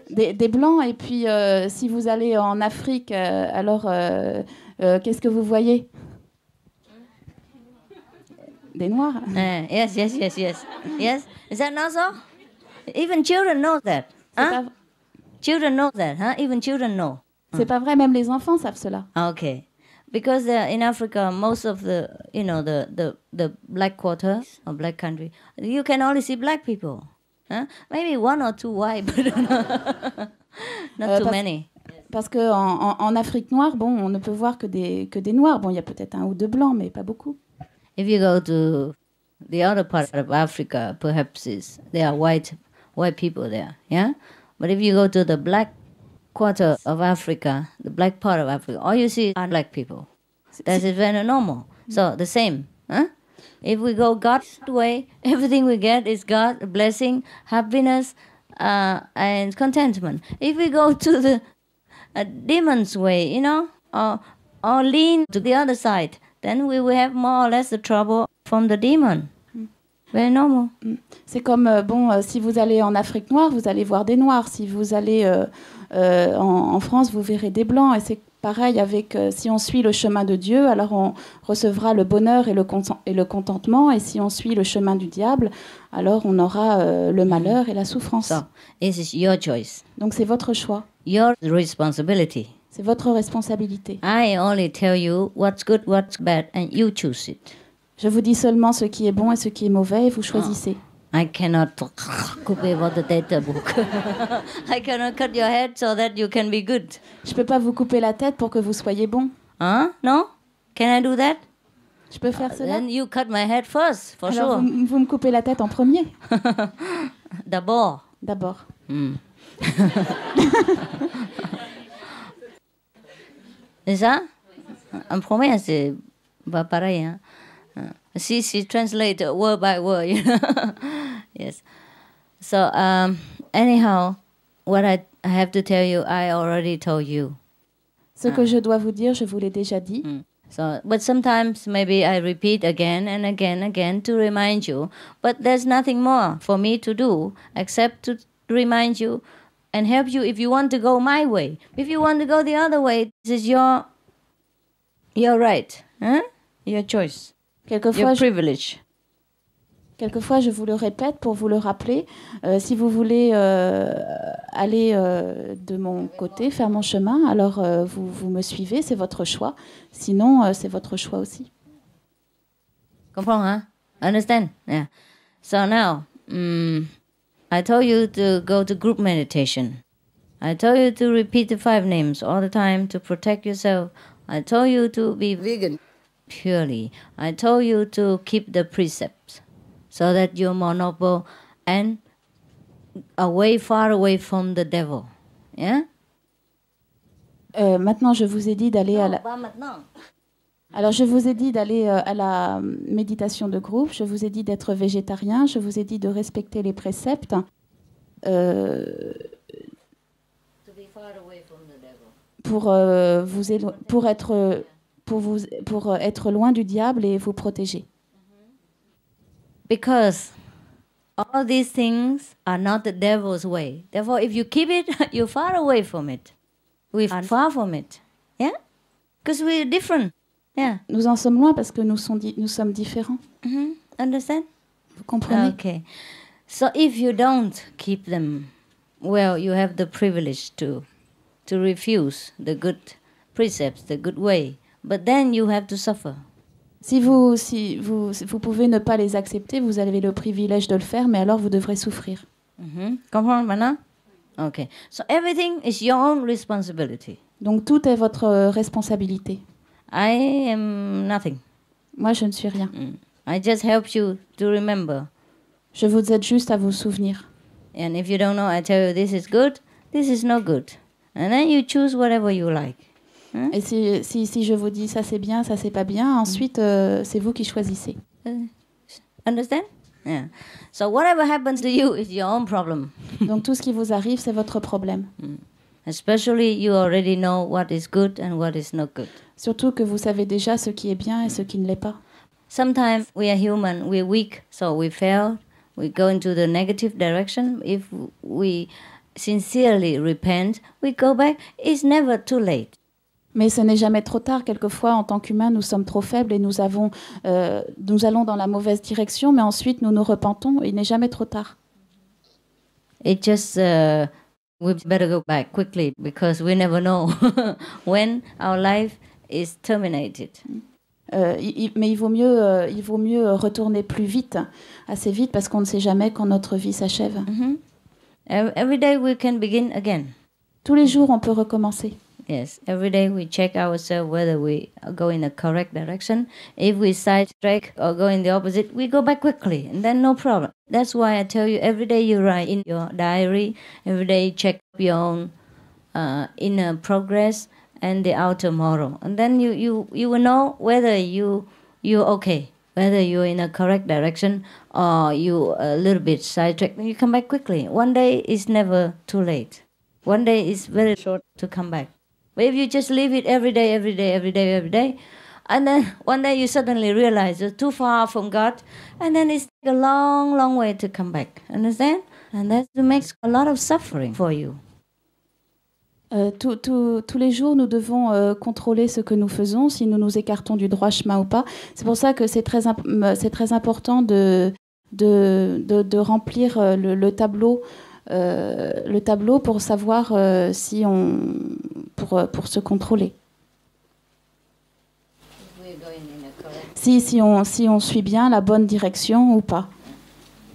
Des blancs, et puis si vous allez en Afrique, alors qu'est-ce que vous voyez? Des noirs. Yes. Yes, is that not so? Even children know that. Huh? Children know that, huh? Even children know. C'est pas vrai, même les enfants savent cela. Okay. Because in Africa, most of the black quarters or black country, you can only see black people. Huh? Maybe 1 or 2 white, but not too many. Parce qu'en Afrique noire, on ne peut voir que des noirs. Bon, il y a peut-être 1 ou 2 blancs, mais pas beaucoup. If you go to the other part of Africa, perhaps there are white people there, yeah? But if you go to the black quarter of Africa, the black part of Africa, all you see are black people. That is very normal. So the same, huh? If we go God's way, everything we get is God, blessing, happiness, and contentment. If we go to the demon's way, you know, or lean to the other side, then we will have more or less the trouble from the demon. Very normal. C'est comme, si vous allez en Afrique noire, vous allez voir des noirs. Si vous allez en France, vous verrez des blancs. Et c'est pareil avec, si on suit le chemin de Dieu, alors on recevra le bonheur et le contentement. Et si on suit le chemin du diable, alors on aura le malheur et la souffrance. So, this is your choice. Donc c'est votre choix. Your responsibility. C'est votre responsabilité. I only tell you what's good, what's bad, and you choose it. Je vous dis seulement ce qui est bon et ce qui est mauvais et vous choisissez. I cannot copy about the data book. I cannot cut your head so that you can be good. Je peux pas vous couper la tête pour que vous soyez bon. Huh? No? Can I do that? Je peux faire cela? Then you cut my head first, for Alors, sure. vous me coupez la tête en premier. D'abord. D'abord. C'est ça? En premier, c'est pas pareil. Hein? She translate word by word. You know? Yes. So anyhow, what I have to tell you, I already told you. Ce que je dois vous dire, je vous l'ai déjà dit. So, but sometimes maybe I repeat again and again to remind you. But there's nothing more for me to do except to remind you and help you if you want to go my way. If you want to go the other way, this is your right, huh? Your choice, your privilege. Quelquefois, je vous le répète pour vous le rappeler. Si vous voulez aller de mon côté, faire mon chemin, alors vous me suivez, c'est votre choix. Sinon, c'est votre choix aussi. Comprends, hein? Understand? Yeah. So now, I told you to go to group meditation. I told you to repeat the 5 names all the time to protect yourself. I told you to be vegan purely. I told you to keep the precepts so that you're more noble and far away from the devil. Yeah? Maintenant, je vous ai dit d'aller à la... Pas maintenant. Alors, je vous ai dit d'aller à la méditation de groupe, je vous ai dit d'être végétarien, je vous ai dit de respecter les préceptes. Pour être loin du diable et vous protéger. Because all these things are not the devil's way. Therefore, if you keep it, you're far away from it. We are far from it. Yeah? Because we're different. Yeah. Nous en sommes loin parce que nous sommes différents. Understand? Vous comprenez? Okay. So if you don't keep them, well, you have the privilege to refuse the good precepts, the good way. But then you have to suffer. Si vous pouvez ne pas les accepter, vous avez le privilège de le faire, mais alors vous devrez souffrir. Comprends maintenant? Okay. So everything is your own responsibility. Donc tout est votre responsabilité. I am nothing. Moi, je ne suis rien. I just help you to remember. Je vous aide juste à vous souvenir. And if you don't know, I tell you this is good, this is not good. And then you choose whatever you like. Et si je vous dis ça c'est bien, ça c'est pas bien, ensuite c'est vous qui choisissez. Understand? Yeah. So whatever happens to you is your own problem. Donc tout ce qui vous arrive, c'est votre problème. Especially you already know what is good and what is not good. Surtout que vous savez déjà ce qui est bien et ce qui ne l'est pas. Sometimes we are human, we're weak, so we fail. We go into the negative direction. If we sincerely repent, we go back. It's never too late. Mais ce n'est jamais trop tard. Quelquefois, en tant qu'humains, nous sommes trop faibles et nous allons dans la mauvaise direction, mais ensuite nous nous repentons. Il n'est jamais trop tard. It just we better go back quickly because we never know when our life is terminated. Mais il vaut mieux retourner plus vite, assez vite, parce qu'on ne sait jamais quand notre vie s'achève. Every day we can begin again. Tous les jours, on peut recommencer. Yes, every day we check ourselves whether we go in the correct direction. If we sidetrack or go in the opposite, we go back quickly, and then no problem. That's why I tell you every day you write in your diary, every day you check your own inner progress and the outer moral, and then you will know whether you're okay, whether you're in a correct direction or you a little bit sidetracked. You come back quickly. One day is never too late. One day is very short to come back. But if you just leave it every day, and then one day you suddenly realize you're too far from God, and then it's a long, long way to come back. Understand? And that makes a lot of suffering for you. Tous les jours, nous devons contrôler ce que nous faisons, si nous nous écartons du droit chemin ou pas. C'est pour ça que c'est très important de remplir le tableau. Le tableau pour savoir pour se contrôler. si on suit bien la bonne direction ou pas.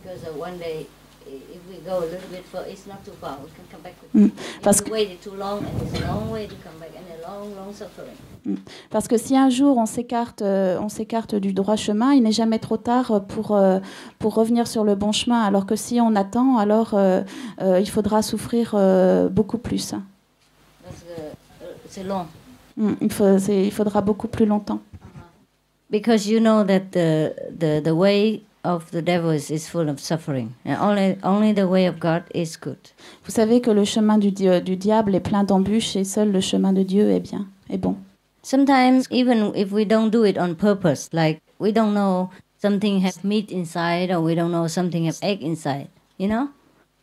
Because one day, if we go a little bit far, it's not too far. We can come back. If we waited too long, and it's a long way to come back, and a long, long suffering. Parce que si un jour on s'écarte du droit chemin, il n'est jamais trop tard pour revenir sur le bon chemin. Alors que si on attend, alors il faudra souffrir beaucoup plus. Parce que c'est long. Il faudra beaucoup plus longtemps. Because you know that the way of the devil is full of suffering, and only the way of God is good. Vous savez que le chemin du diable est plein d'embûches et seul le chemin de Dieu est bien, est bon. Sometimes, even if we don't do it on purpose, like we don't know something has meat inside, or we don't know something has egg inside, you know?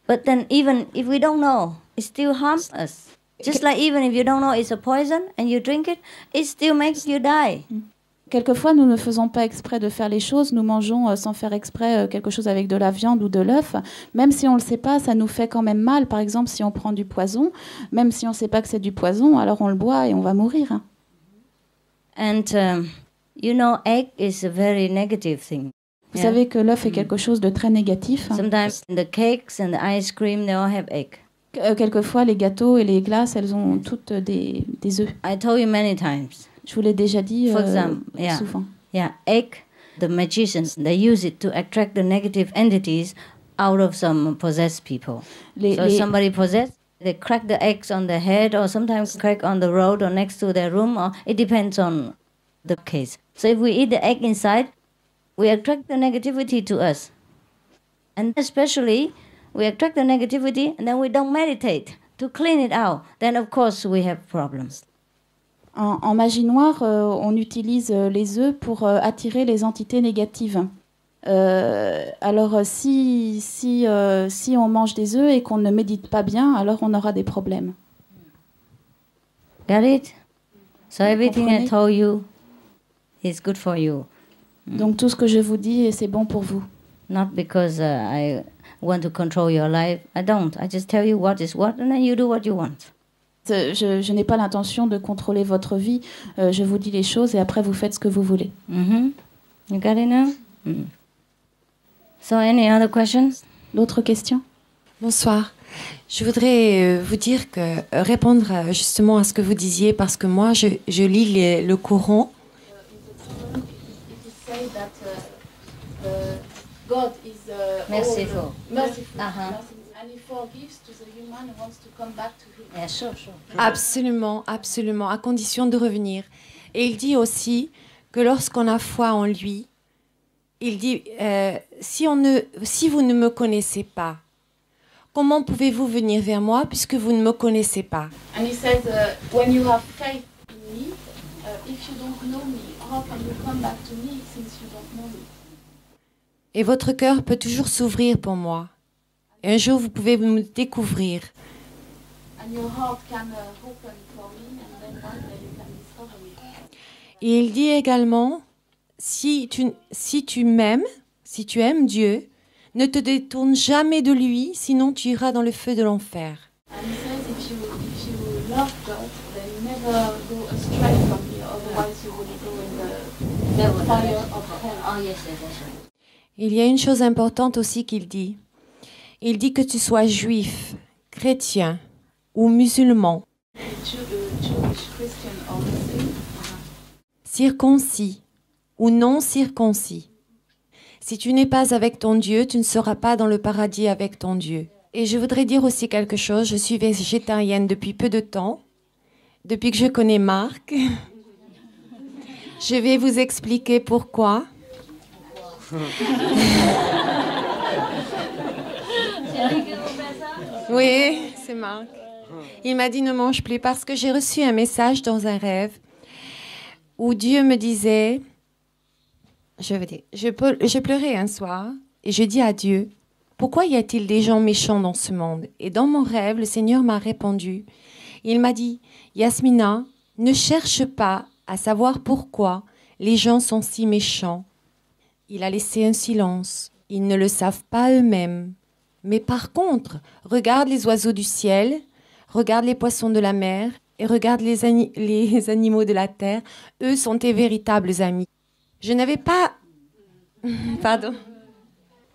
But then even if we don't know, it still harms us. Just like even if you don't know it's a poison and you drink it, it still makes you die. Quelquefois, nous ne faisons pas exprès de faire les choses. Nous mangeons sans faire exprès quelque chose avec de la viande ou de l'œuf. Même si on ne le sait pas, ça nous fait quand même mal. Par exemple, si on prend du poison, même si on ne sait pas que c'est du poison, alors on le boit et on va mourir. And you know, egg is a very negative thing. Vous savez que l'œuf est quelque chose de très négatif. Sometimes the cakes and the ice cream, they all have egg. Quelquefois, les gâteaux et les glaces, elles ont toutes des œufs. I told you many times. Je vous l'ai déjà dit souvent. Yeah, egg, the magicians, they use it to attract the negative entities out of some possessed people. So somebody possessed, they crack the eggs on their head, or sometimes crack on the road or next to their room, or it depends on the case. So if we eat the egg inside, we attract the negativity to us. And especially, we attract the negativity and then we don't meditate to clean it out. Then of course we have problems. En magie noire, on utilise les œufs pour attirer les entités négatives. Alors si on mange des œufs et qu'on ne médite pas bien, alors on aura des problèmes. Got it? So everything I told you is good for you. Donc tout ce que je vous dis, c'est bon pour vous. Not because I want to control your life. I don't. I just tell you what is what, and then you do what you want. Je n'ai pas l'intention de contrôler votre vie. Je vous dis les choses et après vous faites ce que vous voulez. You got it now? So any other questions? D'autres questions? Bonsoir. Je voudrais vous dire que répondre justement à ce que vous disiez, parce que moi je lis le Coran. God is merciful. And he forgives to the human who wants to come back to him. Yeah, sure. Absolument, absolument, à condition de revenir. Et il dit aussi que lorsqu'on a foi en lui, il dit si vous ne me connaissez pas, comment pouvez-vous venir vers moi puisque vous ne me connaissez pas? And he says, when you have faith in me, if you don't know me, how can you come back to me since you don't know me? Et votre cœur peut toujours s'ouvrir pour moi. Et un jour, vous pouvez me découvrir. And your heart can open for me, and then one day you can discover me. Et il dit également, si tu m'aimes, si tu aimes Dieu, ne te détourne jamais de lui, sinon tu iras dans le feu de l'enfer. And he says, if you love God, then never go astray from me, otherwise you will go in the fire of hell. Oh yes, that's right. Il y a une chose importante aussi qu'il dit. Il dit que tu sois juif, chrétien ou musulman, circoncis ou non circoncis. Si tu n'es pas avec ton Dieu, tu ne seras pas dans le paradis avec ton Dieu. Et je voudrais dire aussi quelque chose. Je suis végétarienne depuis peu de temps, depuis que je connais Marc. Je vais vous expliquer pourquoi. Oui, c'est Marc. Il m'a dit ne mange plus parce que j'ai reçu un message dans un rêve où Dieu me disait, je pleurais un soir et je dis à Dieu, pourquoi y a-t-il des gens méchants dans ce monde? Et dans mon rêve, le Seigneur m'a répondu. Il m'a dit, Yasmina, ne cherche pas à savoir pourquoi les gens sont si méchants. Il a laissé un silence. Ils ne le savent pas eux-mêmes. Mais par contre, regarde les oiseaux du ciel, regarde les poissons de la mer et regarde les animaux de la terre. Eux sont tes véritables amis. Je n'avais pas... Pardon.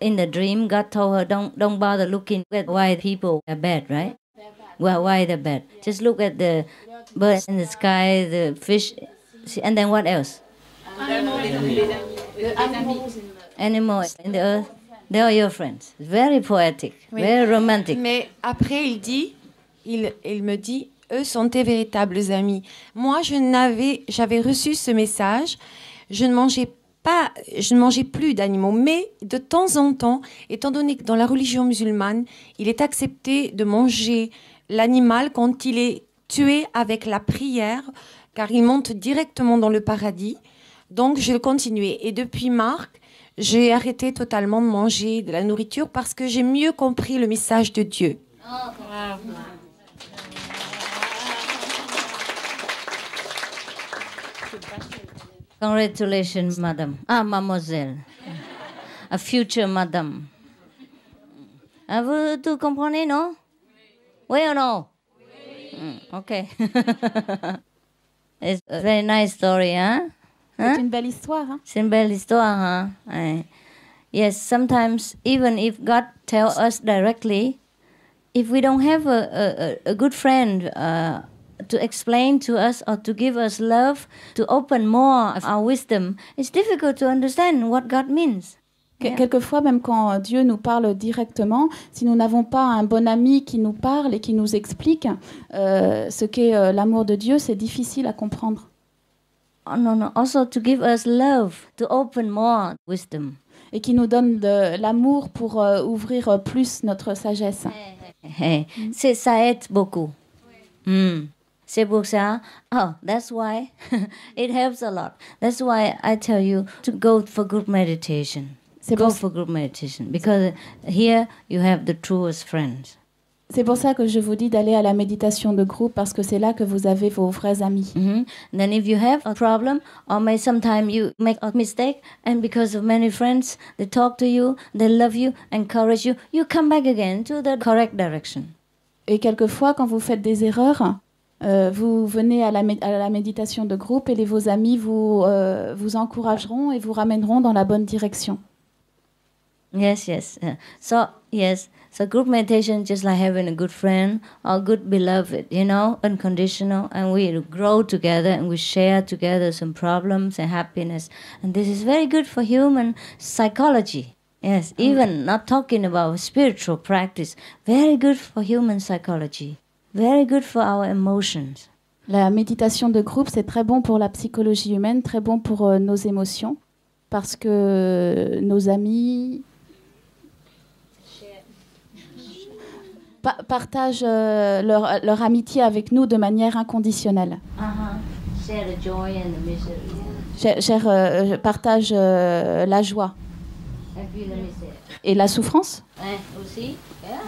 In the dream, God told her, don't bother looking at why people are bad, right? Well, why they're bad. Just look at the birds in the sky, the fish, and then what else? Animals in the earth. They are your friends. Very poetic, Oui. very romantic. Mais après, il me dit, eux sont tes véritables amis. Moi, j'avais reçu ce message. Je ne mangeais plus d'animaux, mais de temps en temps, étant donné que dans la religion musulmane, il est accepté de manger l'animal quand il est tué avec la prière, car il monte directement dans le paradis. Donc, je continuais. Et depuis Marc, j'ai arrêté totalement de manger de la nourriture parce que j'ai mieux compris le message de Dieu. Congratulations, madam. Mademoiselle. A future madam. Vous tout comprenez, non? Oui ou non? Okay. It's a very nice story, hein? C'est une belle histoire, hein? C'est une belle histoire, hein? Yes, sometimes even if God tells us directly, if we don't have a good friend to explain to us or to give us love, to open more of our wisdom, it's difficult to understand what God means. Quelquefois, même quand Dieu nous parle directement, si nous n'avons pas un bon ami qui nous parle et qui nous explique ce qu'est l'amour de Dieu, c'est difficile à comprendre. Oh, no. Also to give us love, to open more wisdom. Et qui nous donne de l'amour pour ouvrir plus notre sagesse. Ça aide beaucoup. C'est pour ça. Oh, that's why it helps a lot. That's why I tell you to go for group meditation. Go for group meditation because here you have the truest friends. C'est pour ça que je vous dis d'aller à la méditation de groupe parce que c'est là que vous avez vos vrais amis. Then if you have a problem or may sometime you make a mistake and because of many friends, they talk to you, they love you, encourage you, you come back again to the correct direction. Et quelquefois, quand vous faites des erreurs, vous venez à la méditation de groupe et vos amis vous encourageront et vous ramèneront dans la bonne direction. Yes. So group meditation just like having a good friend or good beloved, unconditional, and we grow together and we share together some problems and happiness. And this is very good for human psychology. Yes, even not talking about spiritual practice, very good for human psychology, very good for our emotions. La méditation de groupe, c'est très bon pour la psychologie humaine, très bon pour nos émotions, parce que nos amis partagent leur amitié avec nous de manière inconditionnelle. Share the joy and the misery. Partagent la joie. Et la souffrance. Aussi. Yeah.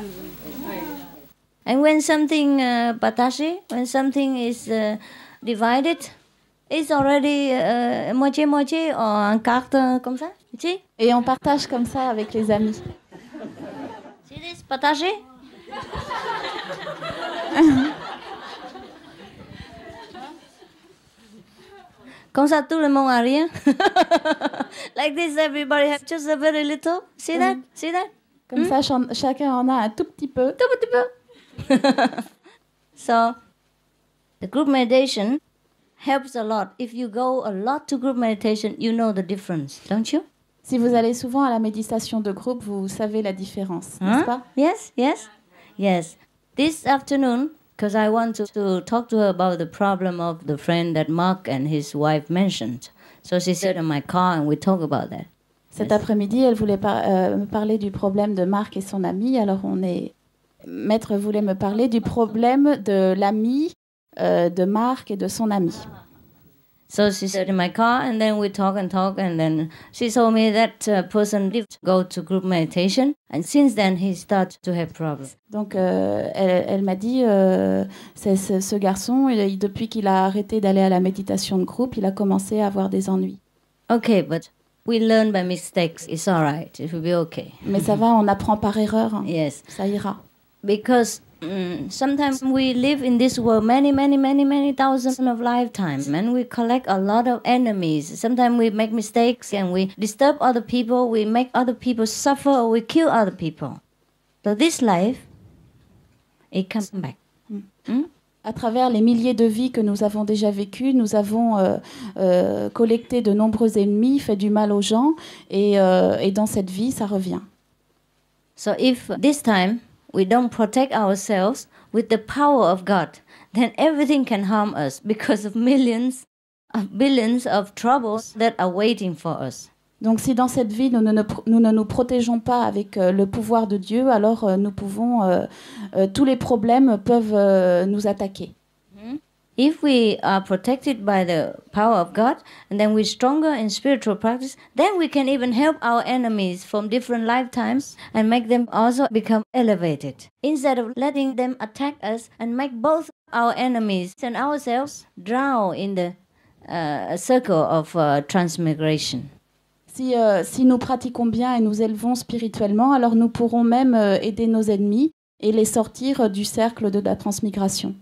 And when something partagé, when something is divided, it's already moitié-moitié ou en carte comme ça. Et on partage comme ça avec les amis. C'est partagé. Comme ça, tout le monde a rien. Like this, everybody has just a very little. See that? See that? Comme ça, chacun en a un tout petit peu. Tout petit peu. So, the group meditation helps a lot. If you go a lot to group meditation, you know the difference, don't you? Si vous allez souvent à la méditation de groupe, vous savez la différence, n'est-ce pas? Yes. This afternoon, because I want to talk to her about the problem of the friend that Mark and his wife mentioned. So she sat in my car and we talk about that. Cet après-midi, elle voulait me parler du problème de Marc et son ami. Alors Maître voulait me parler du problème de l'ami de Marc et de son ami. So she sat in my car and then we talk and then she told me that person did go to group meditation and since then he started to have problems. Donc elle m'a dit ce garçon, depuis qu'il a arrêté d'aller à la méditation de groupe, il a commencé à avoir des ennuis. Okay, but we learn by mistakes. It's all right. It will be okay. Mais ça va, on apprend par erreur. Yes. Ça ira. Because Sometimes we live in this world many thousands of lifetimes, and we collect a lot of enemies. Sometimes we make mistakes and we disturb other people, we make other people suffer, or we kill other people. So this life, it comes back. À travers les milliers de vies que nous avons déjà vécues, nous avons collecté de nombreux ennemis, fait du mal aux gens, et dans cette vie, ça revient. So if this time we don't protect ourselves with the power of God, then everything can harm us because of millions of billions of troubles that are waiting for us. Donc si dans cette vie, nous ne nous protégeons pas avec le pouvoir de Dieu, alors tous les problèmes peuvent nous attaquer. If we are protected by the power of God, and then we're stronger in spiritual practice, then we can even help our enemies from different lifetimes and make them also become elevated. Instead of letting them attack us and make both our enemies and ourselves drown in the circle of transmigration. Si nous pratiquons bien et nous élevons spirituellement, alors nous pourrons même aider nos ennemis et les sortir du cercle de la transmigration.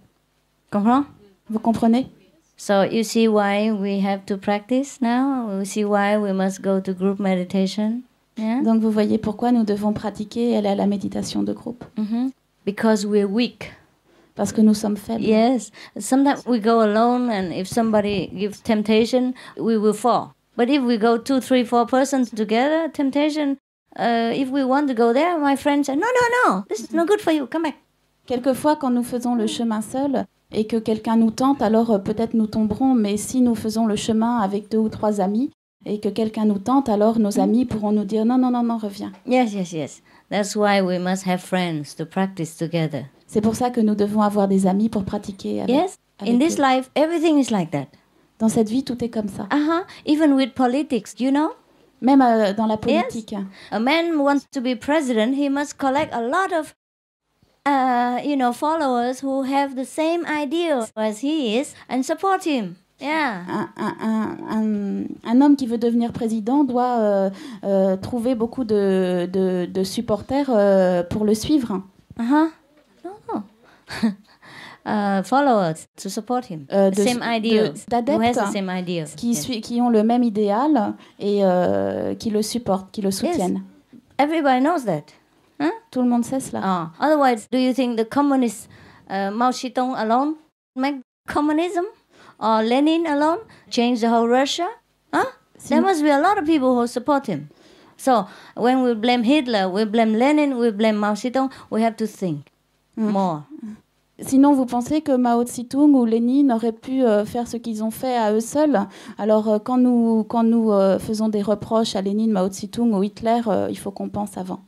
Comprends? Vous comprenez? So you see why we have to practice now? You see why we must go to group meditation? Yeah? Donc vous voyez pourquoi nous devons pratiquer et aller à la méditation de groupe. Because we're weak. Parce que nous sommes faibles. Yes. Sometimes we go alone, and if somebody gives temptation, we will fall. But if we go 2, 3, 4 persons together, temptation, if we want to go there, my friend said, no, this is no good for you, come back. Quelquefois, quand nous faisons le chemin seul et que quelqu'un nous tente, alors peut-être nous tomberons, mais si nous faisons le chemin avec 2 ou 3 amis et que quelqu'un nous tente, alors nos amis pourront nous dire non, reviens. Yes. That's why we must have friends to practice together. C'est pour ça que nous devons avoir des amis pour pratiquer avec. Yes, in this life, everything is like that. Dans cette vie, tout est comme ça. Even with politics, you know? Même dans la politique. Yes. A man wants to be president, he must collect a lot of followers who have the same idea as he is and support him. Yeah. Un homme qui veut devenir président doit trouver beaucoup de supporters pour le suivre. No. Followers to support him. The same idea. Who has the same idea. Qui ont le même idéal et qui le supportent, qui le soutiennent. Yes. Everybody knows that. Huh? Tout le monde sait cela. Otherwise, do you think the communist Mao Zedong alone make communism? Or Lenin alone change the whole Russia? There must be a lot of people who support him. So when we blame Hitler, we blame Lenin, we blame Mao Zedong, we have to think more. Sinon, vous pensez que Mao Zedong ou Lénine auraient pu faire ce qu'ils ont fait à eux seuls? Alors, quand nous faisons des reproches à Lénine, Mao Zedong ou Hitler, il faut qu'on pense avant.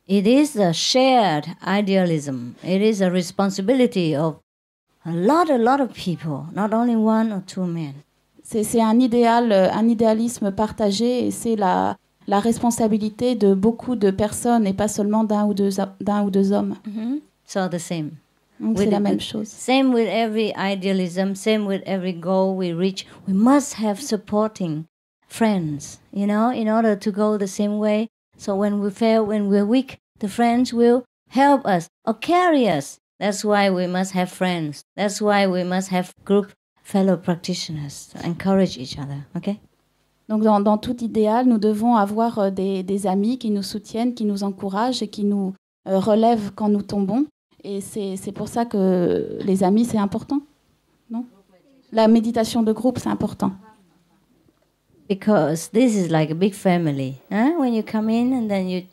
It is a shared idealism. It is a responsibility of a lot of people, not only 1 or 2 men. C'est un idéalisme partagé, et c'est la responsabilité de beaucoup de personnes et pas seulement d'un ou deux hommes. So the same. Donc c'est la même chose. Same with every idealism, same with every goal we reach. We must have supporting friends, in order to go the same way. So when we fail, when we're weak, the friends will help us or carry us. That's why we must have friends. That's why we must have group fellow practitioners to encourage each other. Okay? Donc dans tout idéal, nous devons avoir des amis qui nous soutiennent, qui nous encouragent et qui nous relèvent quand nous tombons. Et c'est pour ça que les amis, c'est important, non? La méditation de groupe, c'est important. Because this is like a big family. When you come in and then you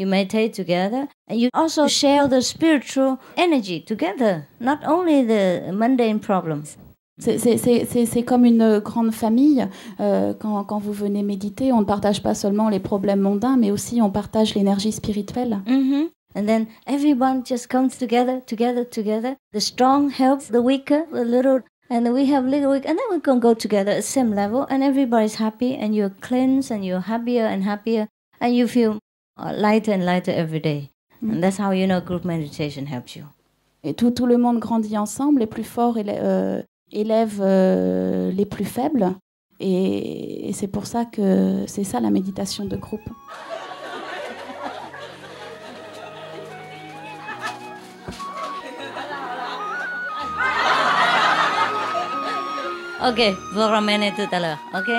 meditate together, and you also share the spiritual energy together, not only the mundane problems. C'est comme une grande famille. Quand vous venez méditer, on ne partage pas seulement les problèmes mondains, mais aussi on partage l'énergie spirituelle. And then everyone just comes together. The strong helps the weaker, the little, and then we have little weak, and then we can go together at the same level, and everybody's happy, and you're cleansed, and you're happier and happier, and you feel lighter and lighter every day. And that's how group meditation helps you. Et tout le monde grandit ensemble, les plus forts élèvent les plus faibles, et c'est pour ça que c'est ça la méditation de groupe. Ok, vous ramenez tout à l'heure, ok?